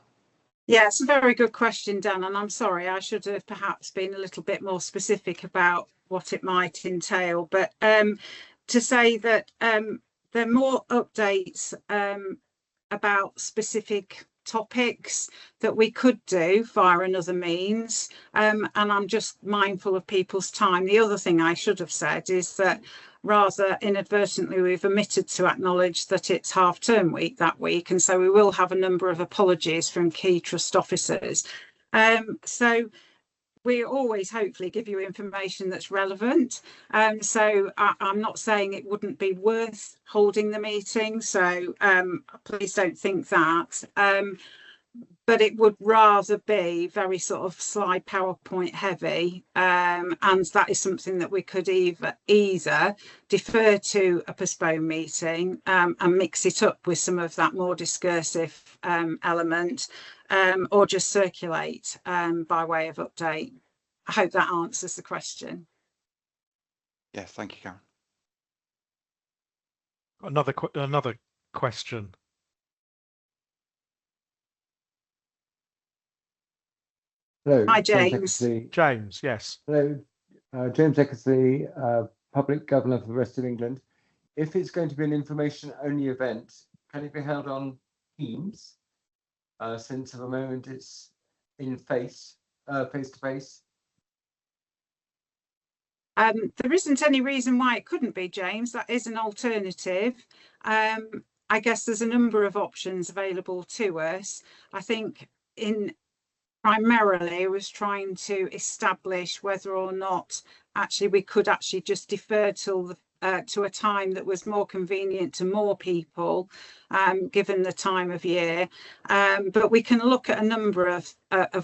Yeah, it's a very good question, Dan, and I'm sorry, I should have perhaps been a little bit more specific about what it might entail. But to say that there are more updates about specific topics that we could do via another means, and I'm just mindful of people's time. The other thing I should have said is that rather inadvertently we've omitted to acknowledge that it's half-term week that week, and so we will have a number of apologies from key trust officers. So we always hopefully give you information that's relevant. So I'm not saying it wouldn't be worth holding the meeting, so please don't think that. But it would rather be very sort of slide PowerPoint heavy, and that is something that we could either defer to a postponed meeting and mix it up with some of that more discursive element, or just circulate by way of update. I hope that answers the question. Yes, thank you, Karen. Another question. Hello. Hi, James. James, yes. Hello. James Eckersley, Public Governor for the Rest of England. If it's going to be an information-only event, can it be held on Teams? Since at the moment it's in face-to-face. There isn't any reason why it couldn't be, James. That is an alternative. I guess there's a number of options available to us. I think primarily I was trying to establish whether or not actually we could actually just defer till to a time that was more convenient to more people, given the time of year. But we can look at a number of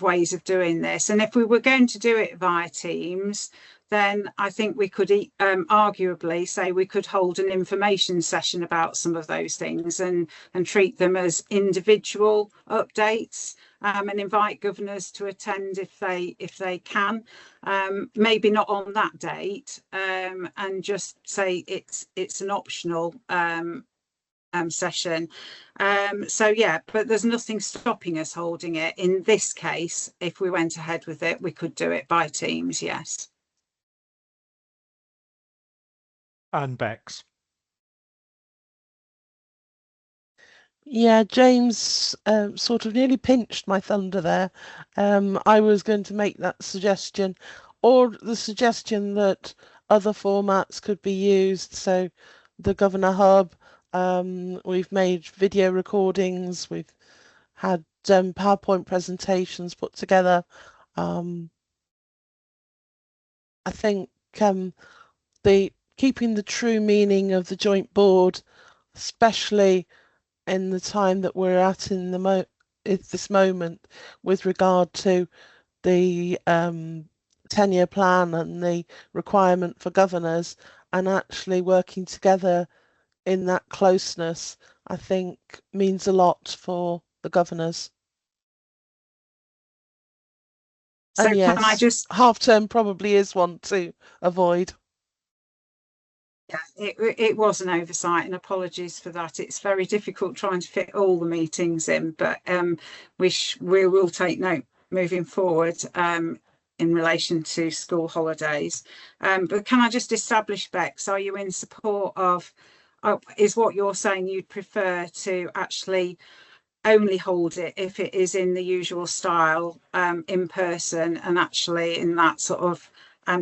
ways of doing this. And if we were going to do it via Teams, then I think we could arguably say we could hold an information session about some of those things and treat them as individual updates, and invite governors to attend if they can, maybe not on that date, and just say it's an optional session. So yeah, but there's nothing stopping us holding it. In this case, if we went ahead with it, we could do it by Teams, yes. And Bex. Yeah, James sort of nearly pinched my thunder there. I was going to make that suggestion, or the suggestion that other formats could be used. So the Governor Hub, we've made video recordings, we've had PowerPoint presentations put together. I think keeping the true meaning of the joint board, especially in the time that we're at in this moment with regard to the 10-year plan and the requirement for governors, and actually working together in that closeness, I think means a lot for the governors. So and yes, can I just half term probably is one to avoid. Yeah, it was an oversight, and apologies for that. It's very difficult trying to fit all the meetings in, but we will take note moving forward in relation to school holidays. But can I just establish, Bex, are you in support of, is what you're saying you'd prefer to actually only hold it if it is in the usual style, in person, and actually in that sort of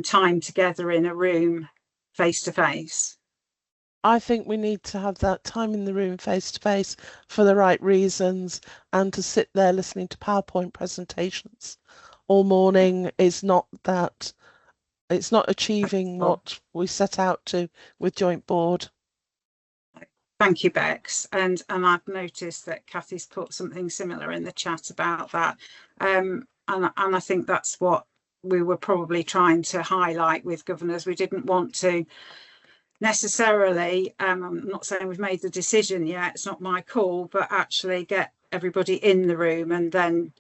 time together in a room face to face? I think we need to have that time in the room face to face for the right reasons, and to sit there listening to PowerPoint presentations all morning is not that, it's not achieving what we set out to with joint board. Thank you, Bex. And I've noticed that Kathy's put something similar in the chat about that. And I think that's what we were probably trying to highlight with governors. We didn't want to necessarily, I'm not saying we've made the decision yet, it's not my call, but actually get everybody in the room and then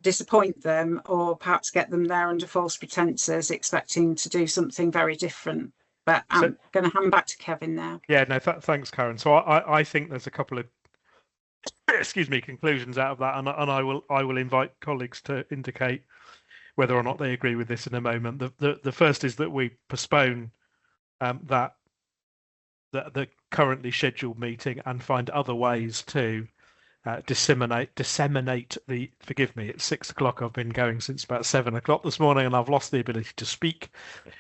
disappoint them, or perhaps get them there under false pretenses, expecting to do something very different. But I'm going to hand back to Kevin now. Yeah, no, thanks, Karen. So I think there's a couple of conclusions out of that, and I will invite colleagues to indicate whether or not they agree with this in a moment. The first is that we postpone the currently scheduled meeting and find other ways to disseminate the, forgive me, it's 6 o'clock. I've been going since about 7 o'clock this morning and I've lost the ability to speak.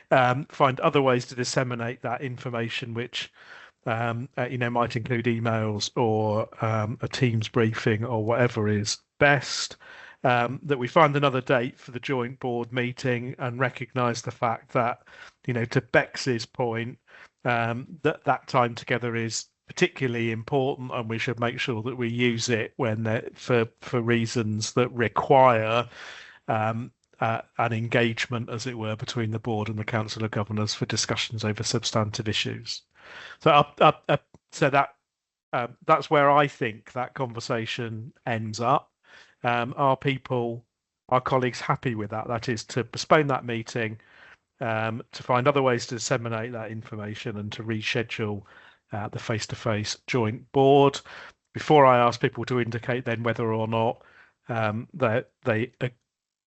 Find other ways to disseminate that information, which might include emails or a Teams briefing or whatever is best. That we find another date for the joint board meeting and recognise the fact that, to Bex's point, that time together is particularly important, and we should make sure that we use it when for reasons that require an engagement, as it were, between the board and the Council of Governors for discussions over substantive issues. So that's where I think that conversation ends up. Are colleagues happy with that? That is, to postpone that meeting, to find other ways to disseminate that information and to reschedule the face-to-face joint board. Before I ask people to indicate then whether or not that they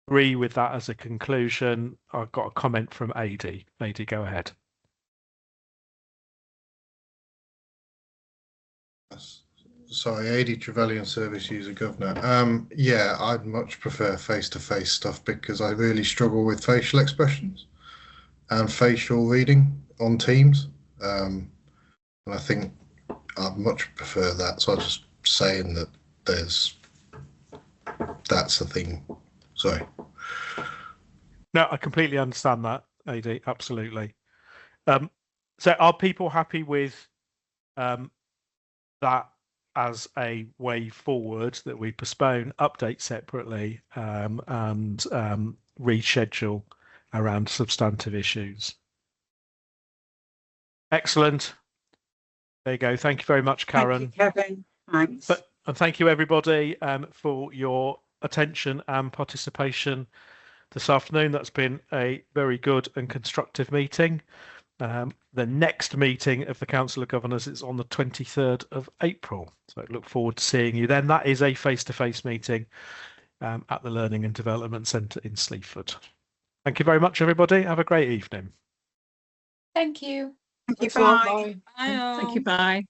agree with that as a conclusion, I've got a comment from Adi. Adi, go ahead. Sorry, Adi Trevelyan, Service User Governor. Yeah, I'd much prefer face-to-face stuff because I really struggle with facial expressions and facial reading on Teams. And I think I'd much prefer that. So I'm just saying that that's the thing. Sorry. No, I completely understand that, AD. Absolutely. So are people happy with that as a way forward, that we postpone, update separately, and reschedule around substantive issues? Excellent. There you go. Thank you very much, Karen. Thank you, Kevin. Thanks. And thank you, everybody, for your attention and participation this afternoon. That's been a very good and constructive meeting. The next meeting of the Council of Governors is on the 23rd of April. So I look forward to seeing you then. That is a face-to-face meeting at the Learning and Development Centre in Sleaford. Thank you very much, everybody. Have a great evening. Thank you. Thank you. Bye. Bye. Thank you. Bye.